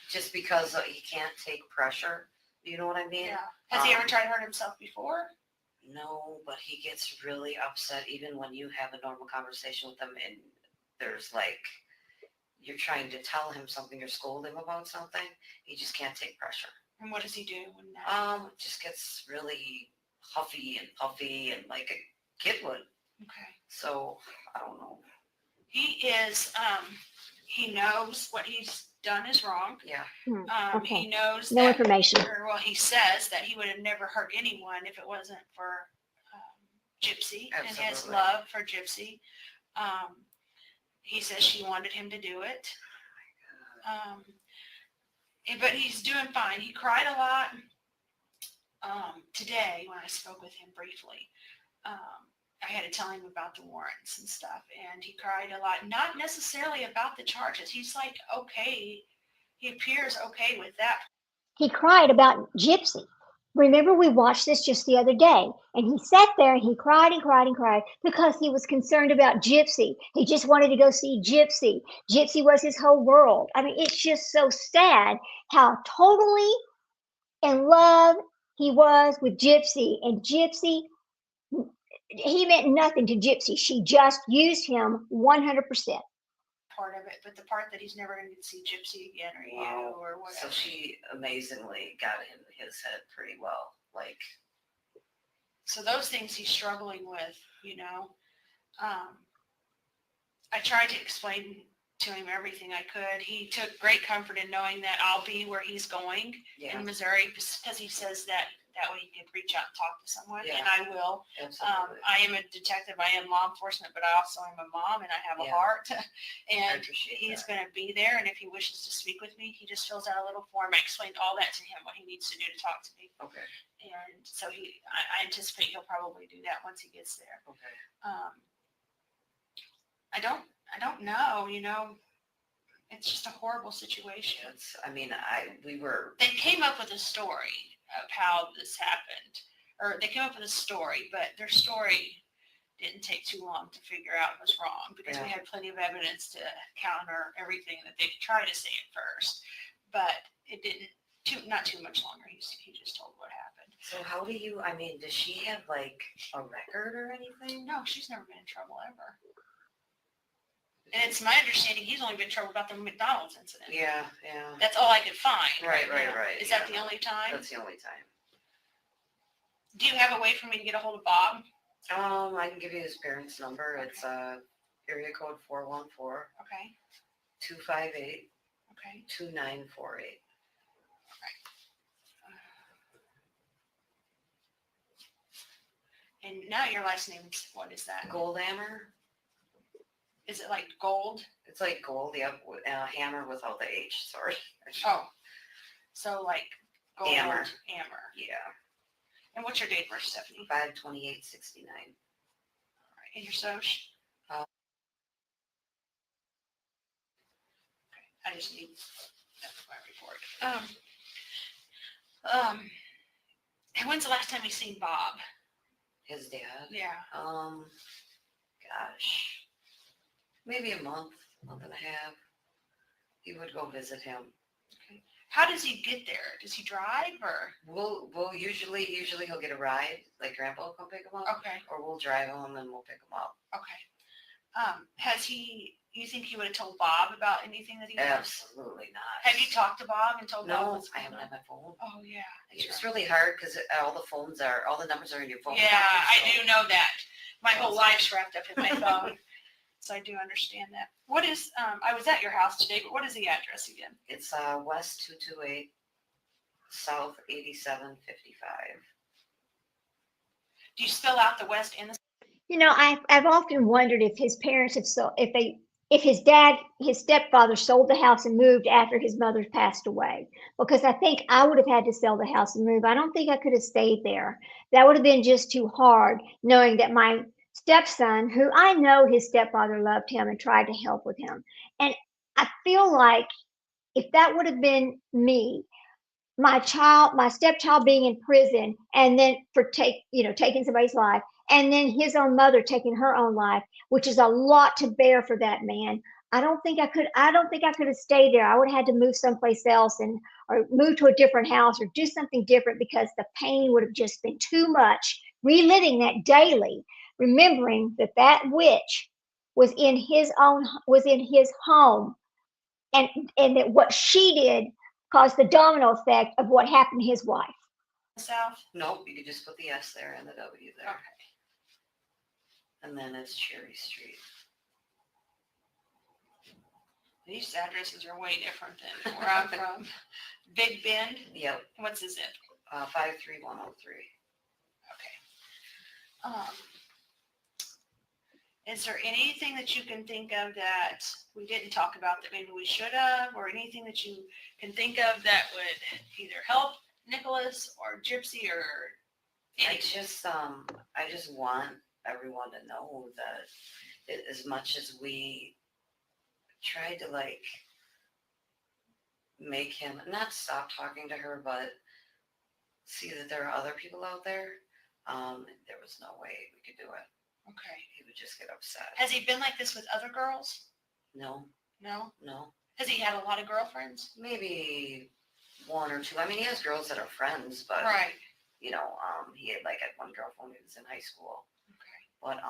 just because he can't take pressure. You know what I mean? Yeah. Has he ever tried to hurt himself before? No, but he gets really upset even when you have a normal conversation with him and there's like, you're trying to tell him something or scold him about something. He just can't take pressure. And what does he do when that? Just gets really huffy and puffy and like a kid would. Okay. So I don't know. He is, he knows what he's done is wrong. Yeah. Okay. He knows No that, information. or well, he says that he would have never hurt anyone if it wasn't for Gypsy and his Absolutely. love for Gypsy. He says she wanted him to do it. But he's doing fine. He cried a lot today when I spoke with him briefly. I had to tell him about the warrants and stuff, and he cried a lot, not necessarily about the charges. He's like, okay, he appears okay with that. He cried about Gypsy. Remember, we watched this just the other day, and he sat there and he cried and cried and cried because he was concerned about Gypsy. He just wanted to go see Gypsy. Gypsy was his whole world. I mean, it's just so sad how totally in love he was with Gypsy, and Gypsy, he meant nothing to Gypsy. She just used him 100%. Part of it, but the part that he's never going to see Gypsy again or you or whatever. So she amazingly got in his head pretty well. Like, so those things he's struggling with, you know. I tried to explain to him everything I could. He took great comfort in knowing that I'll be where he's going Yeah, in Missouri, because he says that way he could reach out and talk to someone, Yeah. and I will. absolutely. I am a detective, I am law enforcement, but I also am a mom, and I have a Yeah. heart. I And appreciate he's that. going to be there, and if he wishes to speak with me, he just fills out a little form. I explained all that to him, what he needs to do to talk to me. Okay, And so I anticipate he'll probably do that once he gets there. okay. I don't know, it's just a horrible situation. They They came up with a story of how this happened, or they came up with a story, but their story didn't take too long to figure out was wrong, because we Yeah. had plenty of evidence to counter everything that they tried to say at first, but it didn't, not too much longer. He just told what happened. So how do you, does she have like a record or anything? No, she's never been in trouble ever. And it's my understanding he's only been in trouble about the McDonald's incident. Yeah. That's all I could find. Right. now. Is that the only time? That's the only time. Do you have a way for me to get a hold of Bob? I can give you his parents' number. Okay. It's area code 414 Okay. 258 Okay. 2948. And now your last name, what is that? Gold hammer. Is it like gold? It's like gold, yep, hammer without the H, sorry. Oh, so like gold Hammer. hammer. Yeah, And what's your date of birth, Stephanie? 5/28/69. All right. And your social? Uh, Okay. I just need that for my report. And when's the last time you seen Bob? His dad. Yeah. Gosh, maybe a month and a half. He would go visit him. Okay. How does he get there? Does he drive or? We'll usually he'll get a ride, like Grandpa will come pick him up, Okay. or we'll drive him and we'll pick him up. Okay. You think he would have told Bob about anything that he knows? Absolutely not. Have you talked to Bob and told Bob No, what's I going haven't on? had my phone. Oh yeah. It's really hard because all the numbers are in your phone. Yeah, I do know that. My whole Awesome. life's wrapped up in my phone. So I do understand that. What is, I was at your house today, but what is the address again? It's West 228, South 8755. Do you spell out the west and the? I've often wondered if his parents have so if his stepfather sold the house and moved after his mother passed away, because I think I would have had to sell the house and move. I don't think I could have stayed there. That would have been just too hard, knowing that my stepson, who I know his stepfather loved him and tried to help with him, and I feel like if that would have been me, my stepchild being in prison, and then taking somebody's life, and then his own mother taking her own life, which is a lot to bear for that man. I don't think I could have stayed there. I would have had to move someplace else, or move to a different house, or do something different, because the pain would have just been too much, reliving that daily, remembering that witch was in his home, and that what she did caused the domino effect of what happened to his wife. South? Nope, you could just put the S there and the W there. Okay. And then it's Cherry Street. These addresses are way different than where I'm from. Big Bend? Yep, What's the zip? 53103. Okay. Is there anything that you can think of that we didn't talk about that maybe we should have, or anything that you can think of that would either help Nicholas or Gypsy or I just want everyone to know that as much as we tried to make him not stop talking to her, but see that there are other people out there, there was no way we could do it. Okay. He would just get upset. Has he been like this with other girls? No. No? Has he had a lot of girlfriends? Maybe one or two. He has girls that are friends, but Right. he had had one girlfriend when he was in high school. Okay. But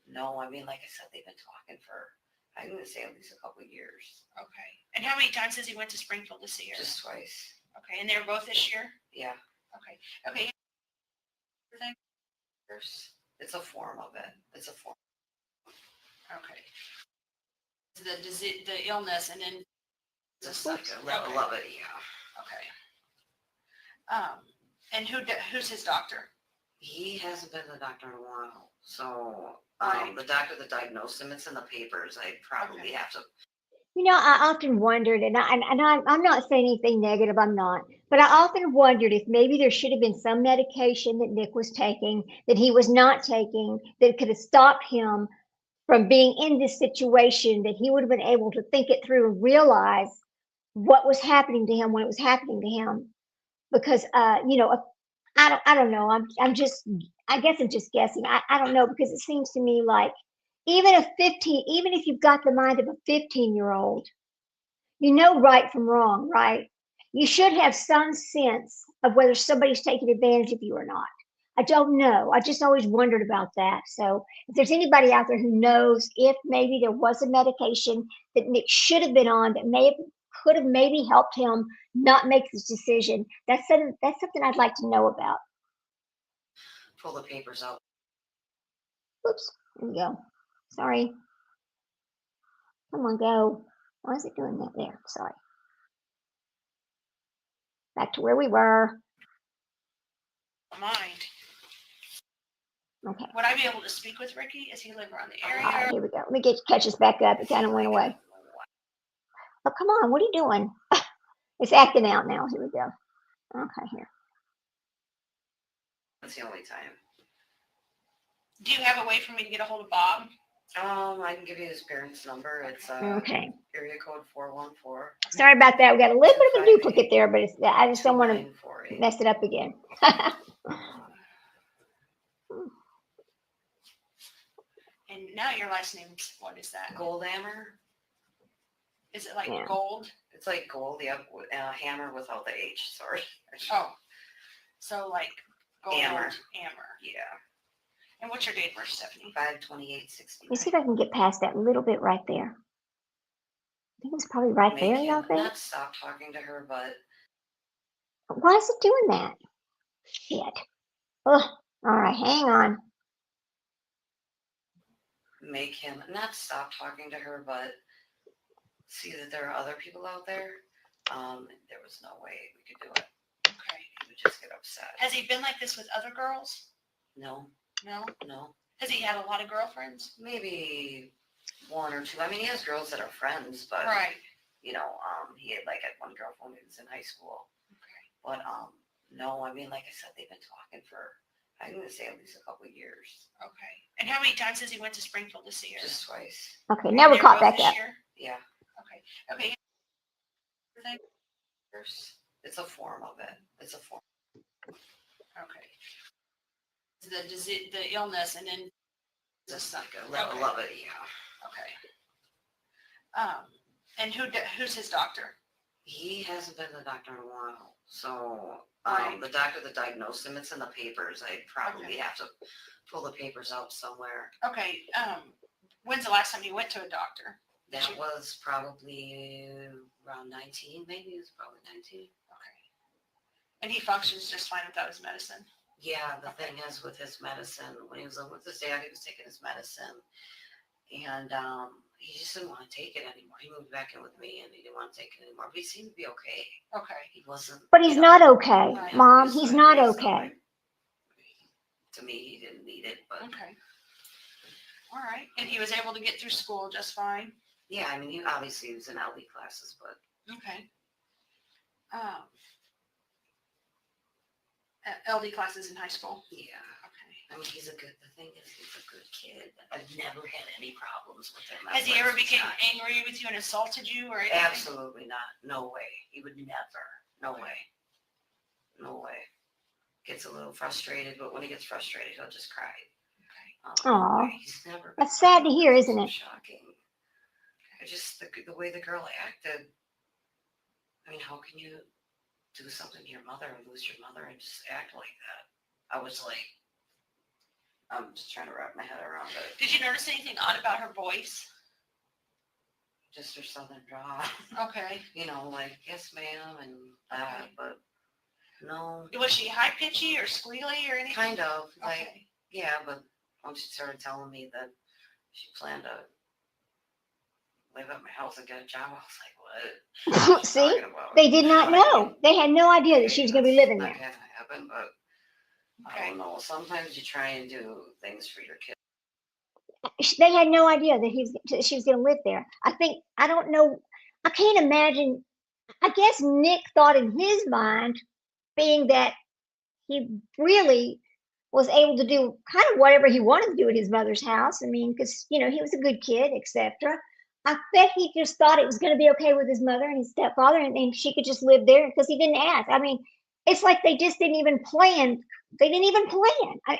no, like I said, they've been talking for, I'm going to say, at least a couple of years. Okay. And how many times has he went to Springfield to see her? Just twice. Okay. And they were both this year? Yeah. Okay. Okay. It's a form of it. It's a form. Okay. the illness, and then Just like a level of it, yeah. okay. And who's his doctor? He hasn't been to the doctor in a while, so Right. the doctor that diagnosed him, it's in the papers. I'd probably have to. I often wondered, I'm not saying anything negative, I'm not, but I often wondered if maybe there should have been some medication that Nick was taking that he was not taking that could have stopped him from being in this situation, that he would have been able to think it through and realize what was happening to him when it was happening to him. Because, I don't know. I guess I'm just guessing. I don't know, because it seems to me like even if you've got the mind of a 15-year-old, you know right from wrong, right? You should have some sense of whether somebody's taking advantage of you or not. I don't know. I just always wondered about that. So if there's anybody out there who knows if maybe there was a medication that Nick should have been on that could have maybe helped him not make this decision, that's something I'd like to know about. Pull the papers out. Oops, there we go. Sorry. Come on, go. Why is it doing that there? Sorry. Back to where we were. Mind. Okay. Would I be able to speak with Ricky? Does he live around the area? All right, here we go. Let me catch us back up. It kind of went away. Oh, come on. What are you doing? It's acting out now. Here we go. Okay, here. That's the only time. Do you have a way for me to get a hold of Bob? I can give you his parents' number. It's Okay. area code 414. Sorry about that. We got a little bit of a duplicate there, but I just don't want to mess it up again. And now your last name, what is that? Goldhammer. Is it like Yeah. gold? It's like gold, yeah. Hammer without the H. Sorry. Oh, so like gold. Hammer. Hammer. Yeah. And what's your date of birth, Stephanie? 5/28/69. Let me see if I can get past that little bit right there. I think it's probably right there, y'all think? Not stop talking to her, but Why is it doing that? Shit. Ugh. All right, hang on. make him not stop talking to her, but see that there are other people out there. There was no way we could do it. Okay. He would just get upset. Has he been like this with other girls? No. No? No. Has he had a lot of girlfriends? Maybe one or two. I mean, he has girls that are friends, but Right. he had like had one girlfriend when he was in high school. Okay. But no, I mean, like I said, they've been talking for, I'm going to say at least a couple of years. Okay. And how many times has he went to Springfield to see her? Just twice. Okay, now we're They're caught both back this up. year? Yeah. Okay. Okay. It's a form of it. It's a form. Okay. The illness, and then Just like a level of it, yeah. Okay. And who's his doctor? He hasn't been to the doctor in a while. So Right. the doctor that diagnosed him, it's in the papers. I'd probably have to pull the papers out somewhere. Okay. When's the last time you went to a doctor? That was probably around 19, maybe. It was probably 19. Okay. And he functions just fine without his medicine? Yeah, the thing is with his medicine, when he was living with his dad, he was taking his medicine. And he just didn't want to take it anymore. He moved back in with me and he didn't want to take it anymore. But he seemed to be okay. Okay. He wasn't. But he's not okay, Right. Mom. He's not okay. To me, he didn't need it, but Okay. All right. And he was able to get through school just fine? yeah, I mean, he obviously was in LD classes, but Okay. LD classes in high school? yeah. Okay. I mean, the thing is, he's a good kid. I've never had any problems with him. Has he ever become angry with you and assaulted you or anything? Absolutely not. No way. He would never. No way. No way. Gets a little frustrated, but when he gets frustrated, he'll just cry. Okay. Aw. He's never. That's sad to hear, isn't it? Shocking. I just the way the girl acted. I mean, how can you do something to your mother and lose your mother and just act like that? I was like, I'm just trying to wrap my head around it. Did you notice anything odd about her voice? Just her southern drawl. Okay. Like, yes, ma'am, and that, but no. Was she high pitchy or squealy or anything? Kind of. Like, Okay. yeah, but once she started telling me that she planned to live at my house and get a job. I was like, what? What are you See, talking about? they did not You know what I know. mean? They had no idea that she was going to be That's living not there. gonna happen, but I Okay. don't know. Sometimes you try and do things for your kids. They had no idea that she was going to live there. I don't know. I can't imagine. I guess Nick thought in his mind, being that he really was able to do kind of whatever he wanted to do at his mother's house. I mean, because he was a good kid, etc. I bet he just thought it was going to be okay with his mother and his stepfather, and she could just live there because he didn't ask. I mean, it's like they just didn't even plan. They didn't even plan.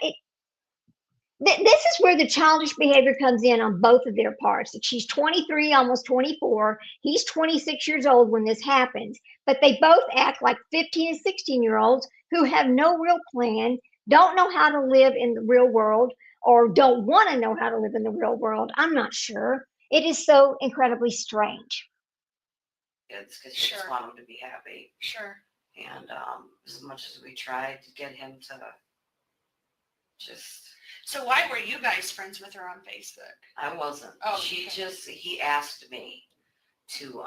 This is where the childish behavior comes in on both of their parts. She's 23, almost 24. He's 26 years old when this happens, but they both act like 15 and 16-year-olds who have no real plan, don't know how to live in the real world, or don't want to know how to live in the real world. I'm not sure. It is so incredibly strange. Kids because you just Sure. want them to be happy. Sure. And as much as we tried to get him to just, So why were you guys friends with her on Facebook? I wasn't. Oh, She okay. just, he asked me to,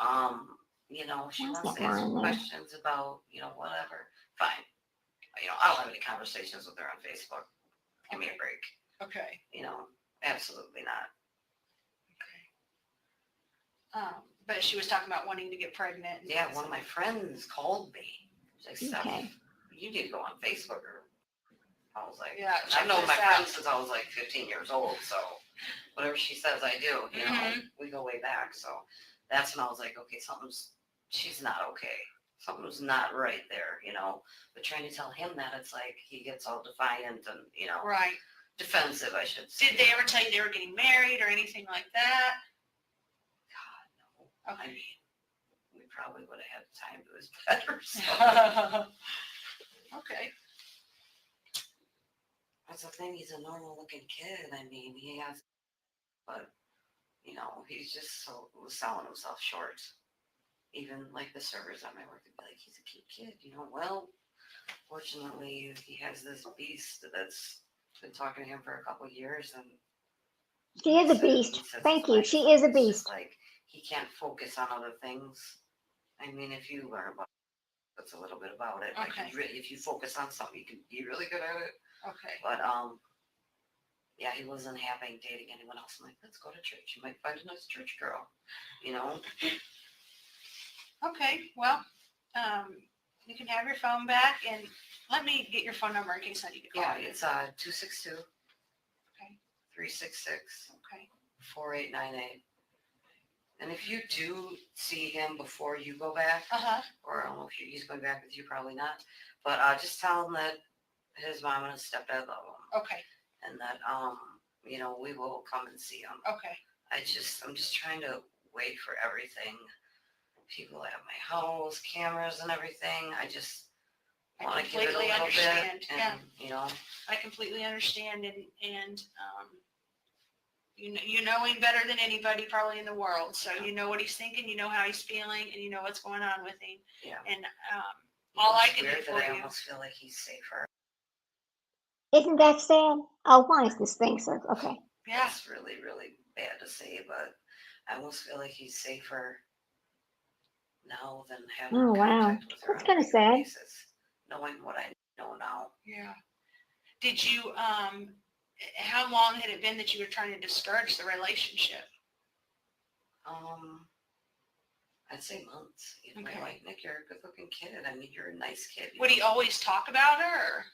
she That's wants not to ask lying there. questions about, whatever. Fine. I don't have any conversations with her on Facebook. Give me a break. Okay. Absolutely not. Okay. But she was talking about wanting to get pregnant. Yeah, one of my friends called me. She's like, Steph, Okay. you need to go on Facebook. Or I was like, Yeah, and check I've known this my out. friend since I was like 15 years old. So whatever she says, I do. Mhm. We go way back. So that's when I was like, okay, she's not okay. Something's not right there, But trying to tell him that, it's like he gets all defiant and, Right. defensive, I should say. Did they ever tell you they were getting married or anything like that? God, no. Okay. I mean, we probably would have had time to his better. So. Okay. That's the thing. He's a normal looking kid. I mean, he has, but he's just so selling himself short. Even like the servers at my work would be like, he's a cute kid, Well, fortunately, he has this beast that's been talking to him for a couple of years, and She is a he beast. says Thank his you. life, She is a it's just beast. like he can't focus on other things. I mean, if you learn about that's a little bit about it. Like Okay. if you focus on something, you can be really good at it. Okay. But yeah, he wasn't happy dating anyone else. I'm like, let's go to church. You might find a nice church girl, Okay. Well, you can have your phone back, and let me get your phone number in case I need to call Yeah, you. it's 262. Okay. 366. Okay. 4898. And if you do see him before you go back, or I don't know if he's going back with you, probably not, but just tell him that his mom and his stepdad love him. Okay. And that, we will come and see him. Okay. I'm just trying to wait for everything. People at my house, cameras and everything. I just want to give it a completely little understand. bit. And, Yeah. I completely understand, and you know him better than anybody probably in the world. So you know what he's thinking, you know how he's feeling, and you know what's going on with him. Yeah. And all I can do weird for that I you. almost feel like he's safer. Isn't that sad? Oh, why is this thing so? Okay. Yeah. It's really, really bad to say, but I almost feel like he's safer now than having Oh, wow. contact with her That's on a kind of regular sad. basis, knowing what I know now. Yeah. Did you how long had it been that you were trying to discourage the relationship? I'd say months. Okay. Like, Nick, you're a good-looking kid. I mean, you're a nice kid. Would he always talk about her?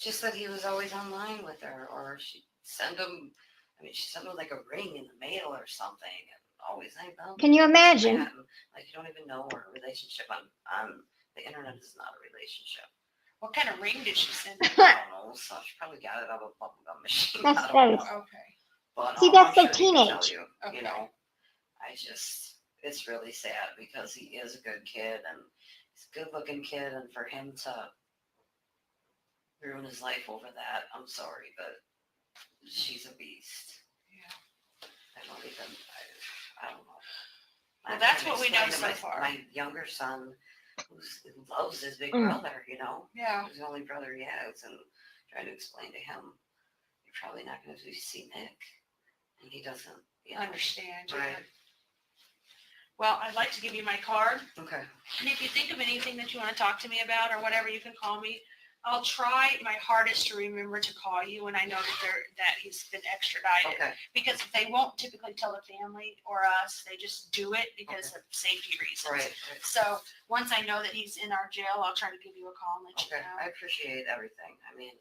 Just that he was always online with her, or she'd send him. I mean, she sent him like a ring in the mail or something, and always like, oh, Can you imagine? and, like, you don't even know her relationship on the internet is not a relationship. What kind of ring did she send him? I don't know. So she probably got it out of a bubblegum machine. That's I don't know. Okay. But See, that's I'm so sure he can tell teenage. you, Okay. It's really sad because he is a good kid and he's a good-looking kid, and for him to ruin his life over that, I'm sorry, but she's a beast. Yeah. I don't know. Well, I'm that's trying to what we know explain to so far. My younger son, who loves his big Mm. brother, Yeah. he's the only brother he has, and trying to explain to him, you're probably not going to see Nick. and he doesn't, you know. understand. Right. Well, I'd like to give you my card. Okay. And if you think of anything that you want to talk to me about or whatever, you can call me. I'll try my hardest to remember to call you when I know that he's been extradited. Okay. Because they won't typically tell the family or us. They just do it because of safety reasons. Right. So once I know that he's in our jail, I'll try to give you a call and let you Okay. know. I appreciate everything. I mean,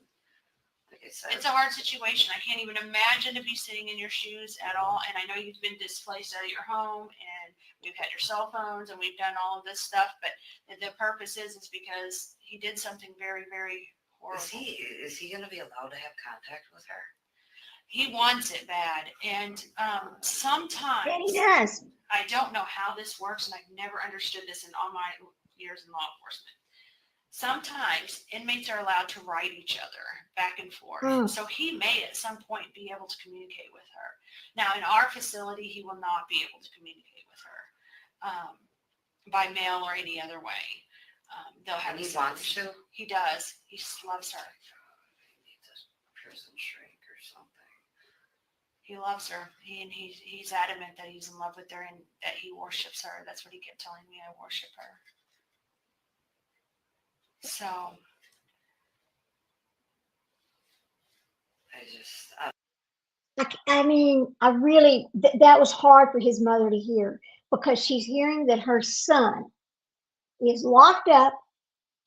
like I said. It's a hard situation. I can't even imagine to be sitting in your shoes at all. And I know you've been displaced out of your home and we've had your cell phones and we've done all of this stuff. But the purpose is because he did something very, very horrible. Is he going to be allowed to have contact with her? He wants it bad. And sometimes. And he does. I don't know how this works, and I've never understood this in all my years in law enforcement. Sometimes inmates are allowed to write each other back and forth. So he may at some point be able to communicate with her. Now, in our facility, he will not be able to communicate with her by mail or any other way. They'll have. And he wants to? He does. He just loves her. He needs a prison shrink or something. He loves her. He's adamant that he's in love with her and that he worships her. That's what he kept telling me. I worship her. So. I mean, I really, that was hard for his mother to hear because she's hearing that her son is locked up.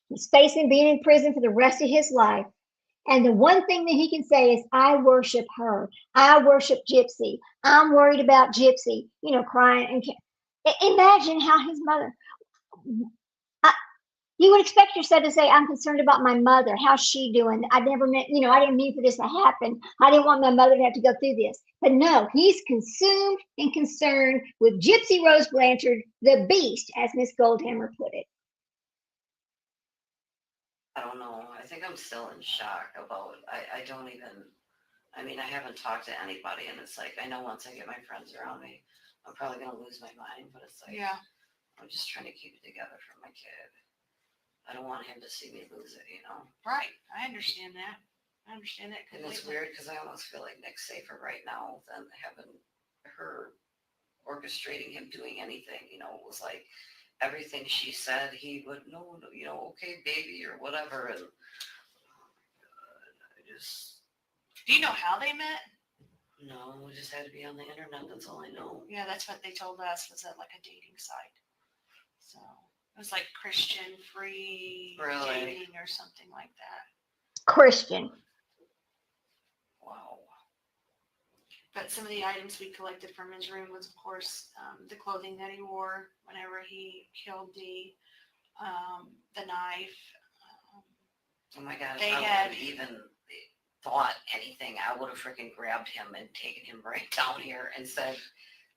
He's facing being in prison for the rest of his life. And the one thing that he can say is, I worship her. I worship Gypsy. I'm worried about Gypsy, crying. And imagine how his mother, you would expect yourself to say, I'm concerned about my mother. How's she doing? I never meant, I didn't mean for this to happen. I didn't want my mother to have to go through this. But no, he's consumed and concerned with Gypsy Rose Blanchard, the beast, as Miss Goldhammer put it. I don't know. I think I'm still in shock about, I don't even, I haven't talked to anybody, and it's like, I know once I get my friends around me, I'm probably going to lose my mind, but it's like, yeah. I'm just trying to keep it together for my kid. I don't want him to see me lose it, Right. I understand that. I understand that completely. And it's weird because I almost feel like Nick's safer right now than having her orchestrating him doing anything. It was like everything she said, he would, no, okay, baby, or whatever. And oh my God, I just. Do you know how they met? No, we just had to be on the internet. That's all I know. Yeah, that's what they told us, was at like a dating site. So it was like Christian free dating or something like that. Christian. Wow. But some of the items we collected from his room was, of course, the clothing that he wore whenever he killed Dee, the knife. Oh my God, They if I had- would have even thought anything, I would have freaking grabbed him and taken him right down here and said,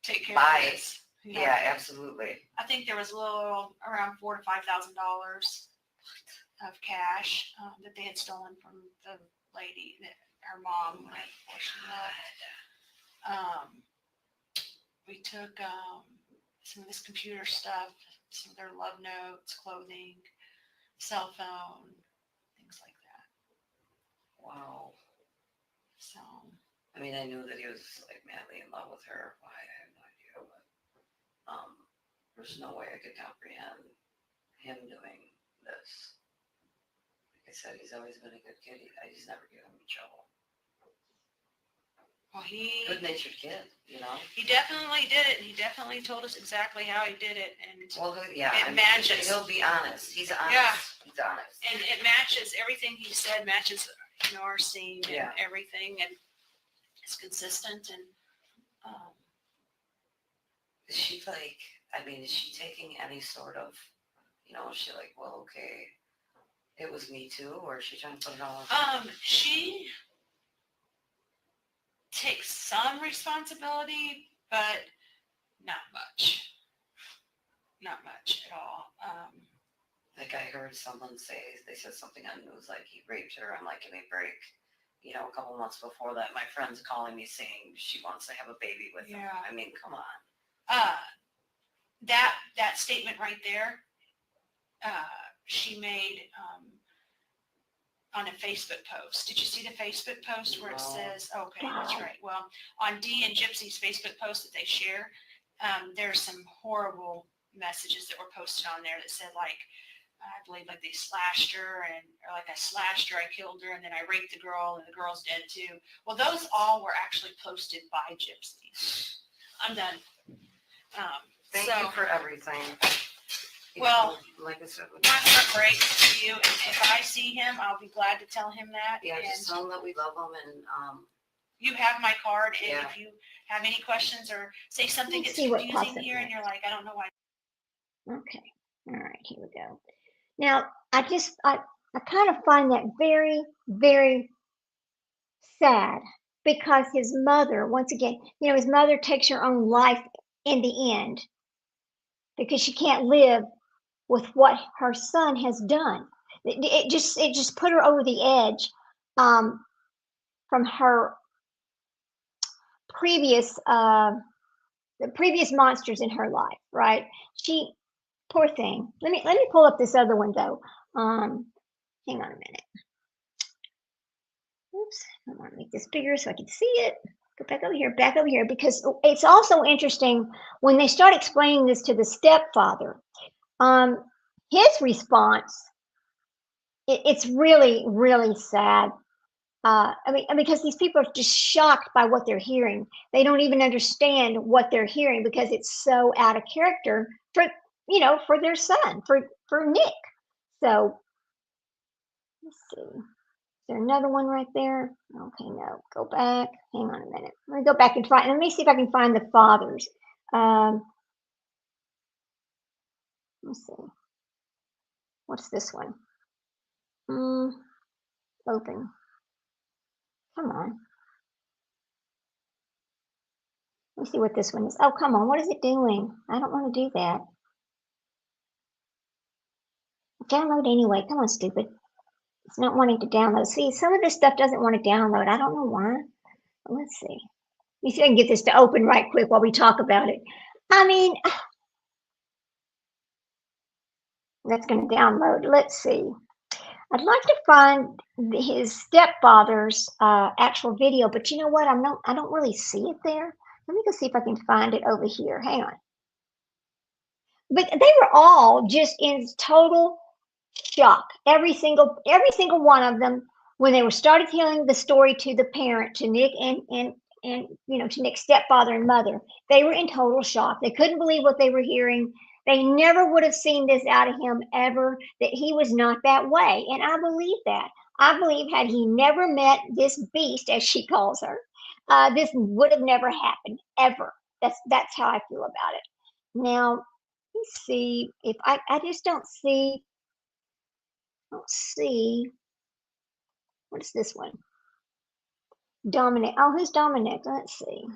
Take care bye. of this. Yeah, absolutely. I think there was a little around $4,000 to $5,000 of cash that they had stolen from the lady, that her mom. We took some of this computer stuff, some of their love notes, clothing, cell phone, things like that. Wow. So. I knew that he was like madly in love with her. Why? I have no idea. But there's no way I could comprehend him doing this. Like I said, he's always been a good kid. I just never give him trouble. Well, good-natured kid, He definitely did it. He definitely told us exactly how he did it, and yeah, it matches. He'll be honest. He's honest. Yeah. He's honest. And it matches everything he said. Matches our scene and everything, and it's consistent. And is she like? Is she taking any sort of? Is she like, well, okay, it was me too, or is she trying to put it all on? She takes some responsibility, but not much. Not much at all. Like I heard someone say, they said something on news like he raped her. I'm like, give me a break. A couple months before that, my friend's calling me saying she wants to have a baby with him. Come on. That statement right there, she made on a Facebook post. Did you see the Facebook post where it No. says, okay, that's right. Well, on Dee and Gypsy's Facebook post that they share, there's some horrible messages that were posted on there that said like, I believe like they slashed her or like I slashed her, I killed her, and then I raped the girl and the girl's dead too. Well, those all were actually posted by Gypsy. I'm done. Thank So- you for everything. You Well, know, like I said, My heart breaks for you, and if I see him, I'll be glad to tell him that. yeah, just And tell them that we love them and, you have my card, and Yeah. if you have any questions or say something Let's that's see what confusing pops up here, and you're like, I don't know why. Okay. All right, here we go. Now, I kind of find that very, very sad because his mother, once again, his mother takes her own life in the end because she can't live with what her son has done. It just put her over the edge from her previous the previous monsters in her life, right? She, poor thing. Let me pull up this other one though. Hang on a minute. Oops, I want to make this bigger so I can see it. Go back over here, because it's also interesting when they start explaining this to the stepfather. His response, it's really, really sad. Because these people are just shocked by what they're hearing. They don't even understand what they're hearing because it's so out of character for their son, for Nick. So let's see. Is there another one right there? Okay, no. Go back. Hang on a minute. Let me go back and find. Let me see if I can find the fathers. Let's see. What's this one? Open. Come on. Let me see what this one is. Oh, come on. What is it doing? I don't want to do that. Download anyway. Come on, stupid. It's not wanting to download. See, some of this stuff doesn't want to download. I don't know why. Let's see. Let me see if I can get this to open right quick while we talk about it. I mean, that's going to download. Let's see. I'd like to find his stepfather's actual video, but you know what? I don't really see it there. Let me go see if I can find it over here. Hang on. But they were all just in total shock. Every single one of them, when they were started telling the story to the parent, to Nick and to Nick's stepfather and mother, they were in total shock. They couldn't believe what they were hearing. They never would have seen this out of him ever, that he was not that way. And I believe that. I believe had he never met this beast, as she calls her, this would have never happened, ever. That's how I feel about it. Now, let's see if I just don't see. What is this one? Dominic. Oh, who's Dominic? Let's see.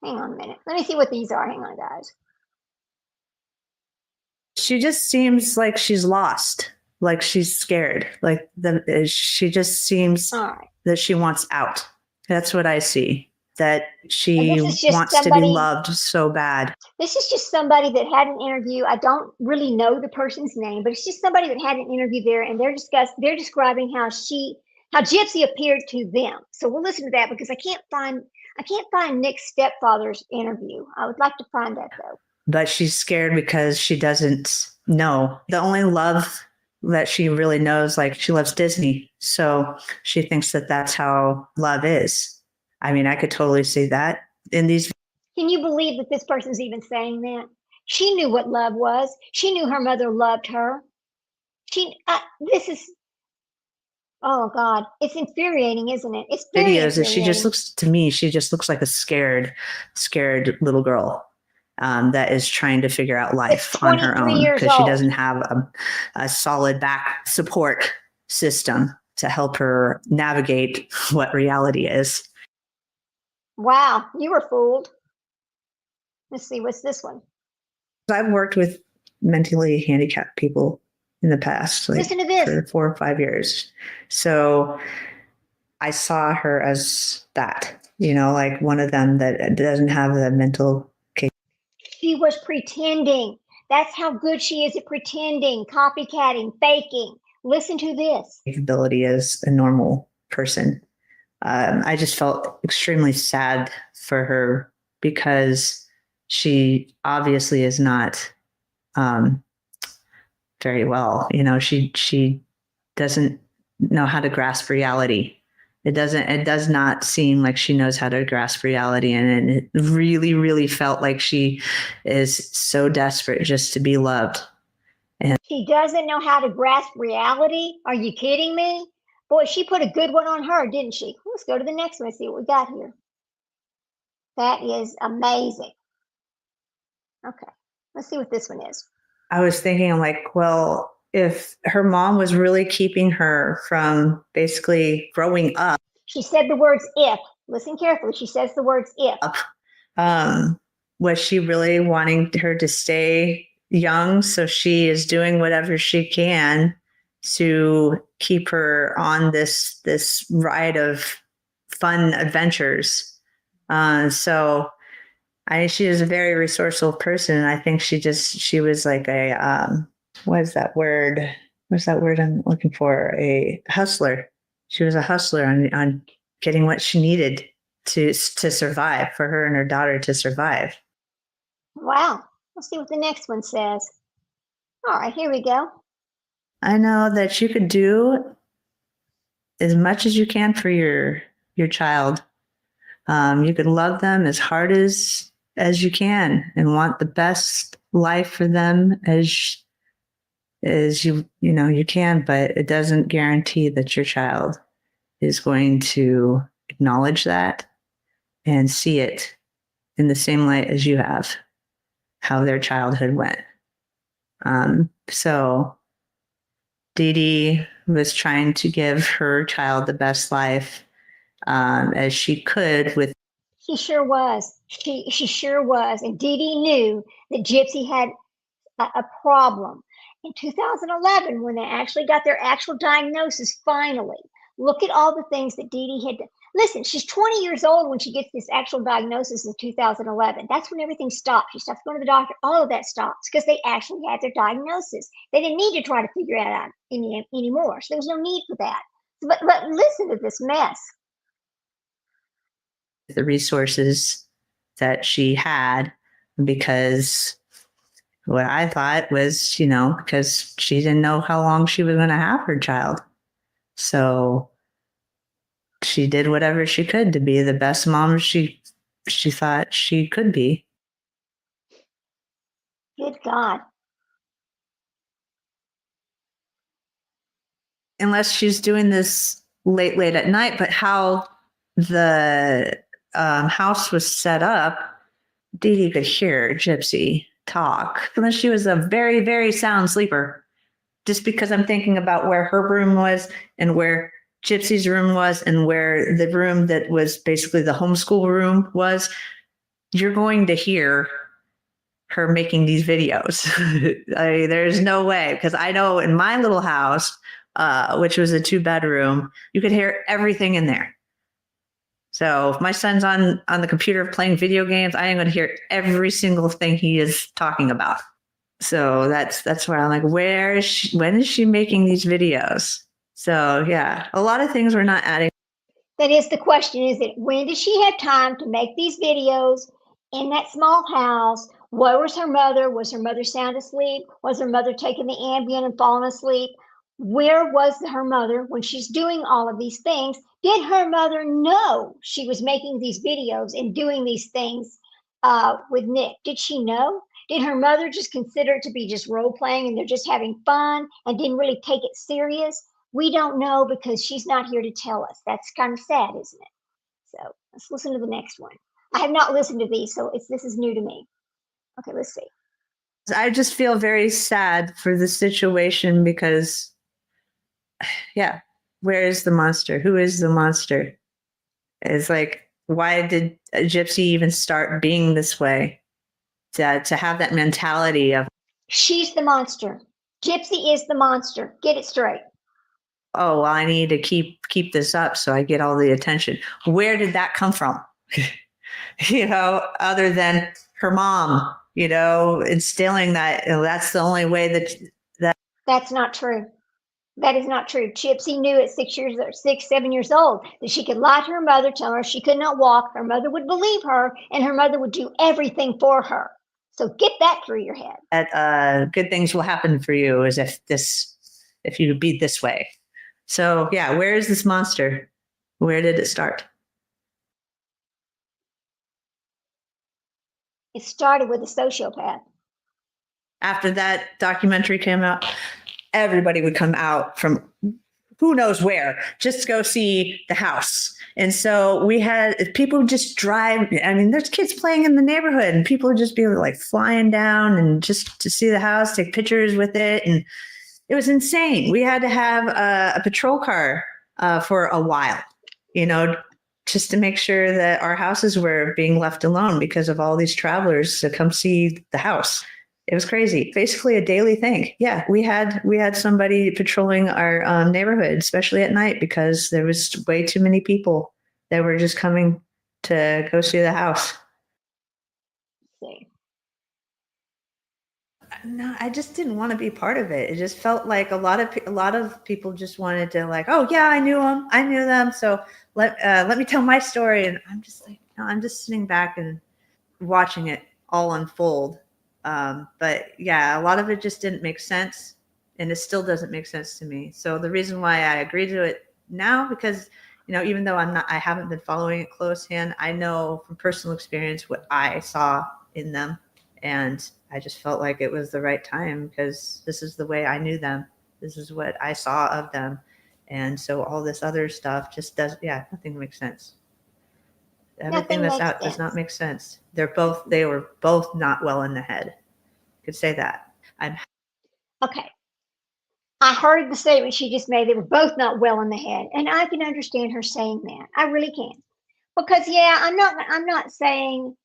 Hang on a minute. Let me see what these are. Hang on, guys. She just seems like she's lost, like she's scared, she just seems All right. that she wants out. That's what I see, that And she this is just wants to be somebody- loved so bad. This is just somebody that had an interview. I don't really know the person's name, but it's just somebody that had an interview there, and they're describing how Gypsy appeared to them. So we'll listen to that because I can't find Nick's stepfather's interview. I would like to find that though. But she's scared because she doesn't know. The only love that she really knows, like she loves Disney. So she thinks that that's how love is. I mean, I could totally see that in these. Can you believe that this person's even saying that? She knew what love was. She knew her mother loved her. Oh God, it's infuriating, isn't it? It's very Videos that she just infuriating. she just looks like a scared little girl that is trying to figure out life That's on her 23 own years because she old. doesn't have a solid back support system to help her navigate what reality is. Wow, you were fooled. Let's see, what's this one? I've worked with mentally handicapped people in the past, like Listen to this. for 4 or 5 years. So I saw her as that, like one of them that doesn't have the mental. She was pretending. That's how good she is at pretending, copycatting, faking. Listen to this. Ability as a normal person. I just felt extremely sad for her because she obviously is not very well. She doesn't know how to grasp reality. It does not seem like she knows how to grasp reality. And it really, really felt like she is so desperate just to be loved. She doesn't know how to grasp reality? Are you kidding me? Boy, she put a good one on her, didn't she? Let's go to the next one and see what we got here. That is amazing. Okay, let's see what this one is. I was thinking, like, well, if her mom was really keeping her from basically growing up, She said the words if. Listen carefully. She says the words if. was she really wanting her to stay young? So she is doing whatever she can to keep her on this ride of fun adventures. She is a very resourceful person. And I think she was like what is that word? What's that word I'm looking for? A hustler. She was a hustler on getting what she needed to survive, for her and her daughter to survive. Wow. Let's see what the next one says. All right, here we go. I know that you could do as much as you can for your child. You could love them as hard as you can and want the best life for them as you can, but it doesn't guarantee that your child is going to acknowledge that and see it in the same light as you have, how their childhood went. So Dee Dee was trying to give her child the best life as she could with. She sure was. She sure was. And Dee Dee knew that Gypsy had a problem. In 2011, when they actually got their actual diagnosis, finally, look at all the things that Dee Dee had done. Listen, she's 20 years old when she gets this actual diagnosis in 2011. That's when everything stops. She stops going to the doctor. All of that stops because they actually had their diagnosis. They didn't need to try to figure it out anymore. So there was no need for that. But listen to this mess. The resources that she had, because what I thought was, because she didn't know how long she was going to have her child. So she did whatever she could to be the best mom she thought she could be. Good God. Unless she's doing this late at night, but how the house was set up, Dee Dee could hear Gypsy talk, unless she was a very, very sound sleeper. Just because I'm thinking about where her room was and where Gypsy's room was and where the room that was basically the homeschool room was, you're going to hear her making these videos. There's no way, because I know in my little house, which was a 2-bedroom, you could hear everything in there. So if my son's on the computer playing video games, I am going to hear every single thing he is talking about. So that's where I'm like, when is she making these videos? So yeah, a lot of things were not adding. That is the question, is it when did she have time to make these videos in that small house? Where was her mother? Was her mother sound asleep? Was her mother taking the Ambien and falling asleep? Where was her mother when she's doing all of these things? Did her mother know she was making these videos and doing these things with Nick? Did she know? Did her mother just consider it to be just role playing and they're just having fun and didn't really take it serious? We don't know because she's not here to tell us. That's kind of sad, isn't it? So let's listen to the next one. I have not listened to these, so this is new to me. Okay, let's see. I just feel very sad for the situation because, yeah, where is the monster? Who is the monster? It's like, why did Gypsy even start being this way? To have that mentality of, she's the monster. Gypsy is the monster. Get it straight. oh, well, I need to keep this up so I get all the attention. Where did that come from? Other than her mom, instilling that that's the only way that That's not true. That is not true. Gypsy knew at 6 years or 6, 7 years old that she could lie to her mother, tell her she could not walk. Her mother would believe her, and her mother would do everything for her. So get that through your head. good things will happen for you is if you be this way. So yeah, where is this monster? Where did it start? It started with a sociopath. After that documentary came out, everybody would come out from who knows where just to go see the house. And so we had people would just drive. I mean, there's kids playing in the neighborhood and people would just be like flying down and just to see the house, take pictures with it. And it was insane. We had to have a patrol car for a while, just to make sure that our houses were being left alone because of all these travelers to come see the house. It was crazy. Basically a daily thing. Yeah, we had somebody patrolling our neighborhood, especially at night, because there was way too many people that were just coming to go see the house. See. No, I just didn't want to be part of it. It just felt like a lot of people just wanted to like, oh yeah, I knew them. So let me tell my story, and I'm just like, no, I'm just sitting back and watching it all unfold. But yeah, a lot of it just didn't make sense, and it still doesn't make sense to me. So the reason why I agree to it now, because even though I haven't been following it close hand, I know from personal experience what I saw in them, and I just felt like it was the right time because this is the way I knew them. This is what I saw of them, and so all this other stuff just nothing makes sense. Everything that's out does not make sense. They were both not well in the head. Could say that. Okay. I heard the statement she just made. They were both not well in the head. And I can understand her saying that. I really can. Because I'm not saying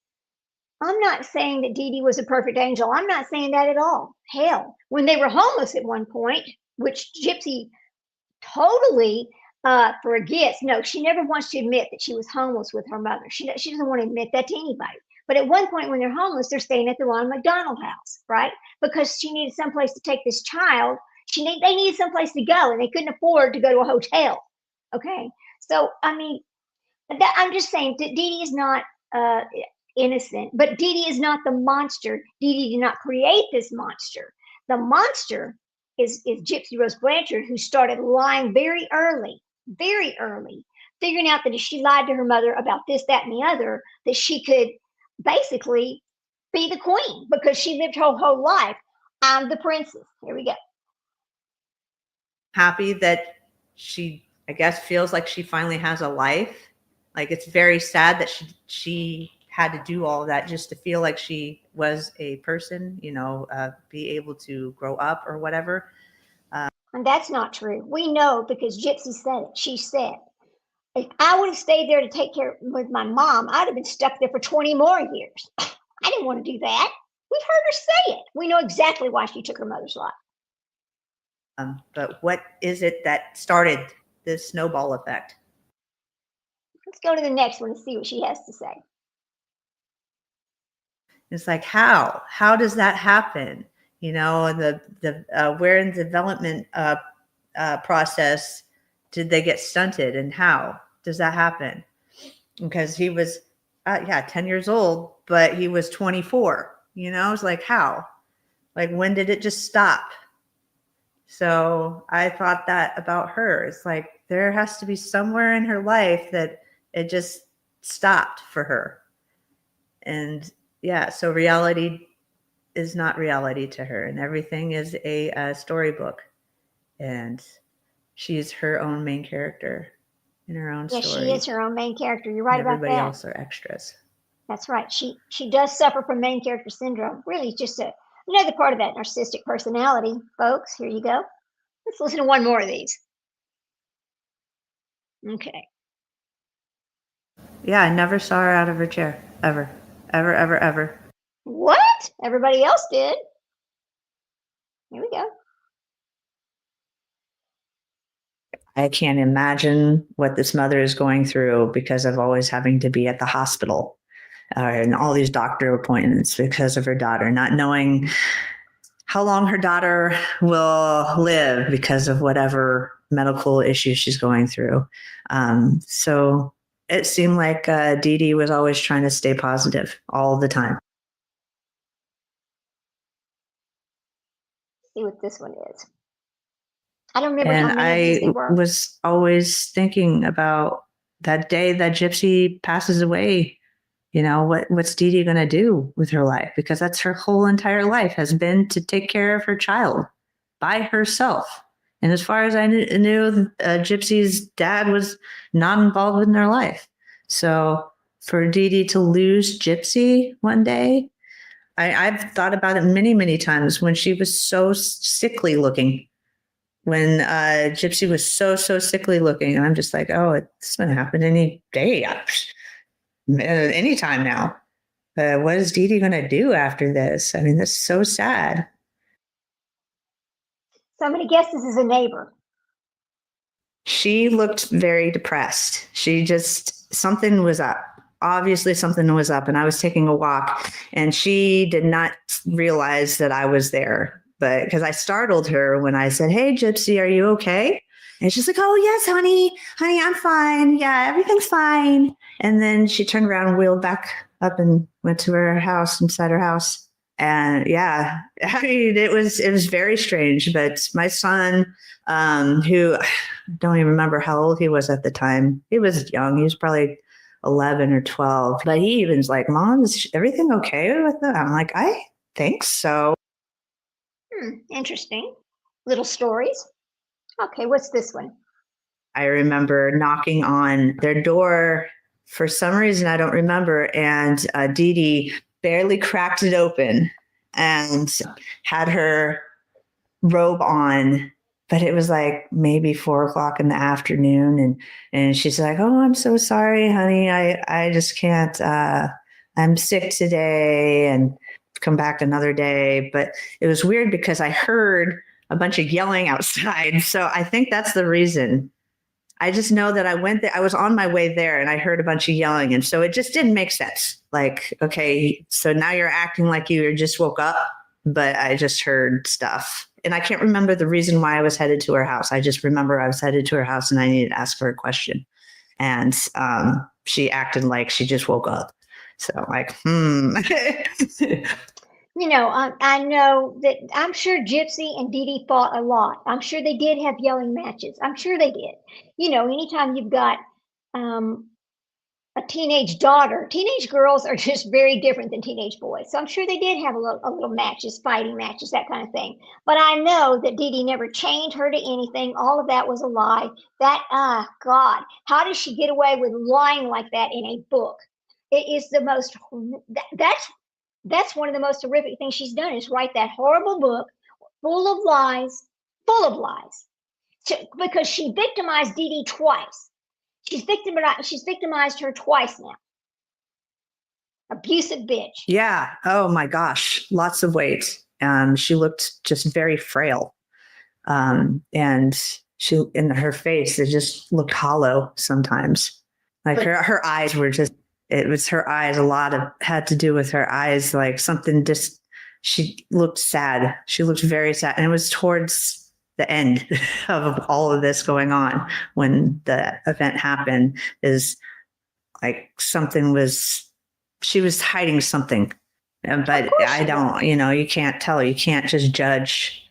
that Dee Dee was a perfect angel. I'm not saying that at all. Hell, when they were homeless at one point, which Gypsy totally forgets. No, she never wants to admit that she was homeless with her mother. She doesn't want to admit that to anybody. But at one point when they're homeless, they're staying at the Ronald McDonald House, right? Because she needed someplace to take this child. They needed someplace to go, and they couldn't afford to go to a hotel. Okay, so I mean, I'm just saying that Dee Dee is not innocent, but Dee Dee is not the monster. Dee Dee did not create this monster. The monster is Gypsy Rose Blanchard, who started lying very early, figuring out that if she lied to her mother about this, that, and the other, that she could basically be the queen because she lived her whole life. I'm the princess. Here we go. Happy that she, I guess, feels like she finally has a life. Like it's very sad that she had to do all of that just to feel like she was a person, be able to grow up or whatever. And that's not true. We know because Gypsy said it. She said, if I would have stayed there to take care with my mom, I'd have been stuck there for 20 more years. I didn't want to do that. We've heard her say it. We know exactly why she took her mother's life. But what is it that started this snowball effect? Let's go to the next one and see what she has to say. It's like, how does that happen? Where in the development process did they get stunted, and how does that happen? Because he was 10 years old, but he was 24. It's like, how? Like, when did it just stop? So I thought that about her. It's like there has to be somewhere in her life that it just stopped for her. And so reality is not reality to her, and everything is a storybook, and she's her own main character in her own story. Yes, she is her own main character. You're right about that. Everybody else are extras. That's right. She does suffer from main character syndrome. Really, just another part of that narcissistic personality, folks. Here you go. Let's listen to one more of these. Okay. Yeah, I never saw her out of her chair. Ever. Ever, ever, ever. What? Everybody else did. Here we go. I can't imagine what this mother is going through because of always having to be at the hospital. and all these doctor appointments because of her daughter, not knowing how long her daughter will live because of whatever medical issues she's going through. So it seemed like Dee Dee was always trying to stay positive all the time. See what this one is. I don't remember And how many of these I there were. was always thinking about that day that Gypsy passes away. You know, what's Dee Dee going to do with her life? Because that's her whole entire life has been to take care of her child by herself. And as far as I knew, Gypsy's dad was not involved in their life. So for Dee Dee to lose Gypsy one day, I've thought about it many, many times when she was so sickly looking. When Gypsy was so sickly looking, and I'm just like, oh, it's going to happen any day, anytime now. What is Dee Dee going to do after this? I mean, that's so sad. So I'm going to guess this is a neighbor. She looked very depressed. She just, something was up. Obviously, something was up. And I was taking a walk, and she did not realize that I was there. But because I startled her when I said, hey, Gypsy, are you okay? And she's like, oh, yes, honey, I'm fine. Yeah, everything's fine. And then she turned around and wheeled back up and went to her house, inside her house. And yeah, I mean, it was very strange. But my son, who I don't even remember how old he was at the time. He was young. He was probably 11 or 12. But he even was like, Mom, is everything okay with it? I'm like, I think so. Interesting. Little stories. Okay, what's this one? I remember knocking on their door for some reason I don't remember, and Dee Dee barely cracked it open and had her robe on, but it was like maybe 4:00 in the afternoon, and she's like, oh, I'm so sorry, honey, I just can't, I'm sick today, and come back another day. But it was weird because I heard a bunch of yelling outside, so I think that's the reason. I just know that I went there. I was on my way there and I heard a bunch of yelling. And so it just didn't make sense. Like, okay, so now you're acting like you just woke up, but I just heard stuff. And I can't remember the reason why I was headed to her house. I just remember I was headed to her house and I needed to ask her a question. And she acted like she just woke up. So I'm like, You know, I know that I'm sure Gypsy and Dee Dee fought a lot. I'm sure they did have yelling matches. I'm sure they did. You know, anytime you've got a teenage daughter, teenage girls are just very different than teenage boys. So I'm sure they did have a little matches, fighting matches, that kind of thing. But I know that Dee Dee never chained her to anything. All of that was a lie. That, God, how does she get away with lying like that in a book? It is the most, that's one of the most horrific things she's done is write that horrible book full of lies, because she victimized Dee Dee twice. She's victimized her twice now. Abusive bitch. yeah. Oh my gosh. Lots of weight. She looked just very frail. And she, in her face, it just looked hollow sometimes. Like her eyes were just, it was her eyes. A lot of had to do with her eyes. Like something just, she looked sad. She looked very sad. And it was towards the end of all of this going on when the event happened, is like something was, she was hiding something. But I don't, you can't tell. You can't just judge.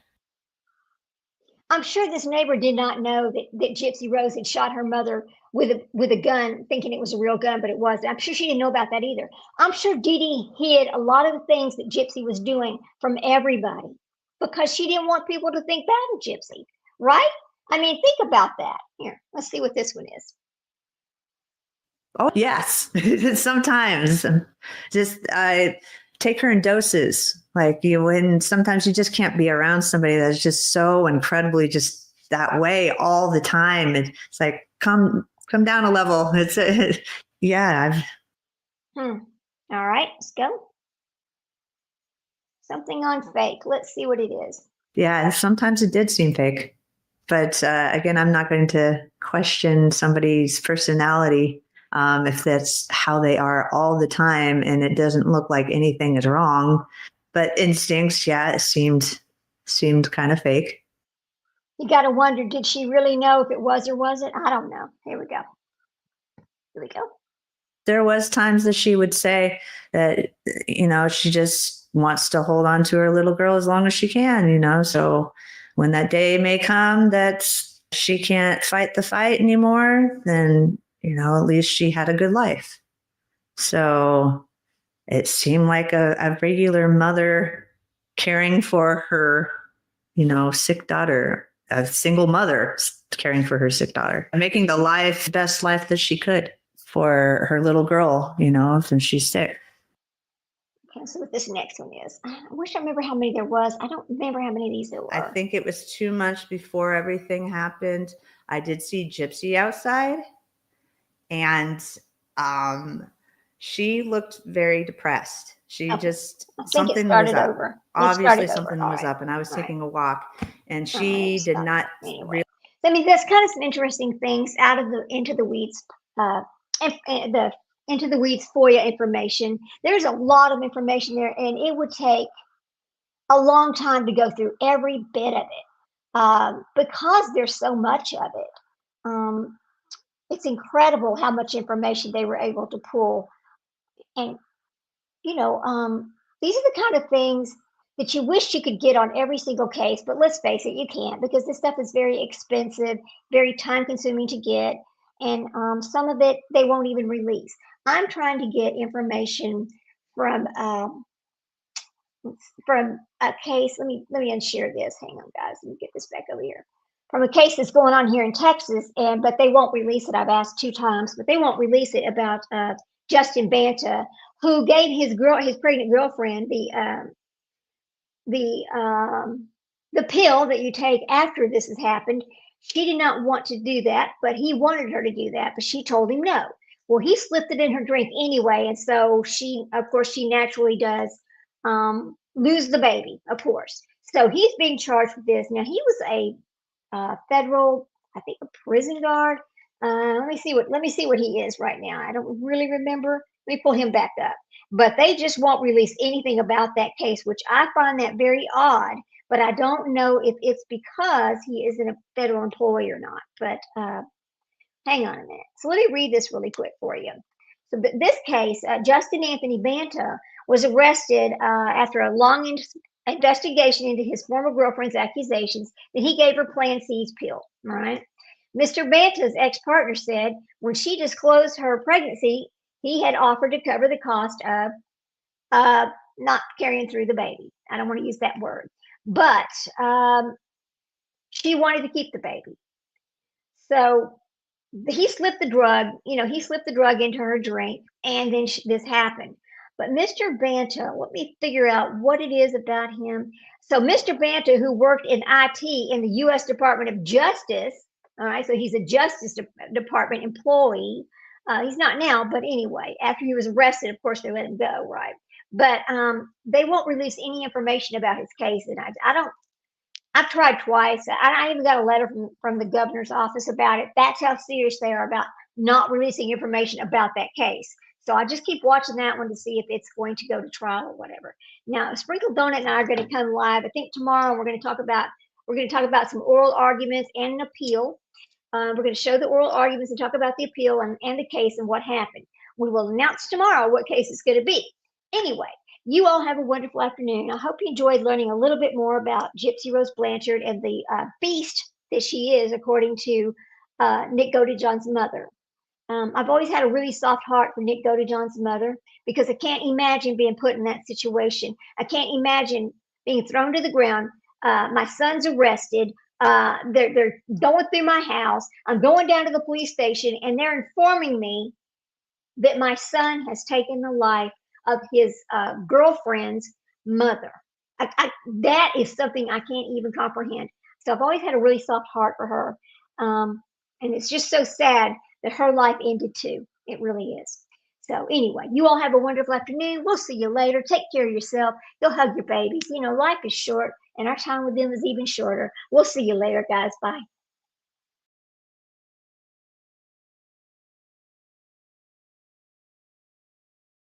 I'm sure this neighbor did not know that Gypsy Rose had shot her mother with a gun, thinking it was a real gun, but it wasn't. I'm sure she didn't know about that either. I'm sure Dee Dee hid a lot of the things that Gypsy was doing from everybody because she didn't want people to think bad of Gypsy, right? I mean, think about that. Here, let's see what this one is. Oh, yes. Sometimes just take her in doses. Like when sometimes you just can't be around somebody that's just so incredibly just that way all the time. It's like, come down a level. It's yeah. All right, let's go. Something on fake. Let's see what it is. Yeah, sometimes it did seem fake. But again, I'm not going to question somebody's personality if that's how they are all the time and it doesn't look like anything is wrong. But instincts, yeah, it seemed kind of fake. You got to wonder, did she really know if it was or wasn't? I don't know. Here we go. Here we go. There was times that she would say that, she just wants to hold on to her little girl as long as she can, so when that day may come that she can't fight the fight anymore, then, at least she had a good life. So it seemed like a regular mother caring for her, sick daughter, a single mother caring for her sick daughter, making the best life that she could for her little girl, since she's sick. Okay, so what this next one is. I wish I remember how many there was. I don't remember how many of these there were. I think it was 2 months before everything happened. I did see Gypsy outside, and she looked very depressed. She just, something was up. Over. Obviously something was right. up, and I was taking a walk, and All she right, did not anyway. I mean, there's kind of some interesting things out of the Into the Weeds, the Into the Weeds FOIA information. There's a lot of information there, and it would take a long time to go through every bit of it because there's so much of it. It's incredible how much information they were able to pull. And, these are the kind of things that you wish you could get on every single case, but let's face it, you can't, because this stuff is very expensive, very time consuming to get. And some of it they won't even release. I'm trying to get information from a case. Let me unshare this. Hang on, guys. Let me get this back over here. From a case that's going on here in Texas, but they won't release it. I've asked 2 times, but they won't release it, about Justin Banta, who gave his pregnant girlfriend the pill that you take after this has happened. She did not want to do that, but he wanted her to do that, but she told him no. Well, he slipped it in her drink anyway, and so she naturally does lose the baby, of course. So he's being charged with this. Now, he was a federal, I think, a prison guard. Let me see what he is right now. I don't really remember. Let me pull him back up. But they just won't release anything about that case, which I find that very odd. But I don't know if it's because he isn't a federal employee or not. But hang on a minute. So let me read this really quick for you. So this case, Justin Anthony Banta was arrested after a long investigation into his former girlfriend's accusations that he gave her Plan C's pill. All right. Mr. Banta's ex-partner said when she disclosed her pregnancy, he had offered to cover the cost of not carrying through the baby. I don't want to use that word, but she wanted to keep the baby. So he slipped the drug, into her drink, and then this happened. But Mr. Banta, let me figure out what it is about him. So Mr. Banta, who worked in IT in the U.S. Department of Justice, all right, so he's a Justice Department employee. He's not now, but anyway, after he was arrested, of course, they let him go, right? But they won't release any information about his case, and I've tried twice. I even got a letter from the governor's office about it. That's how serious they are about not releasing information about that case. So I just keep watching that one to see if it's going to go to trial or whatever. Now, Sprinkle Donut and I are going to come live. I think tomorrow we're going to talk about some oral arguments and an appeal. We're going to show the oral arguments and talk about the appeal and the case and what happened. We will announce tomorrow what case it's going to be. Anyway, you all have a wonderful afternoon. I hope you enjoyed learning a little bit more about Gypsy Rose Blanchard and the beast that she is, according to Nick Godejohn's mother. I've always had a really soft heart for Nick Godejohn's mother because I can't imagine being put in that situation. I can't imagine being thrown to the ground. My son's arrested. They're going through my house. I'm going down to the police station, and they're informing me that my son has taken the life of his girlfriend's mother. That is something I can't even comprehend. So I've always had a really soft heart for her. And it's just so sad that her life ended too. It really is. So anyway, you all have a wonderful afternoon. We'll see you later. Take care of yourself. Go hug your babies. Life is short, and our time with them is even shorter. We'll see you later, guys. Bye.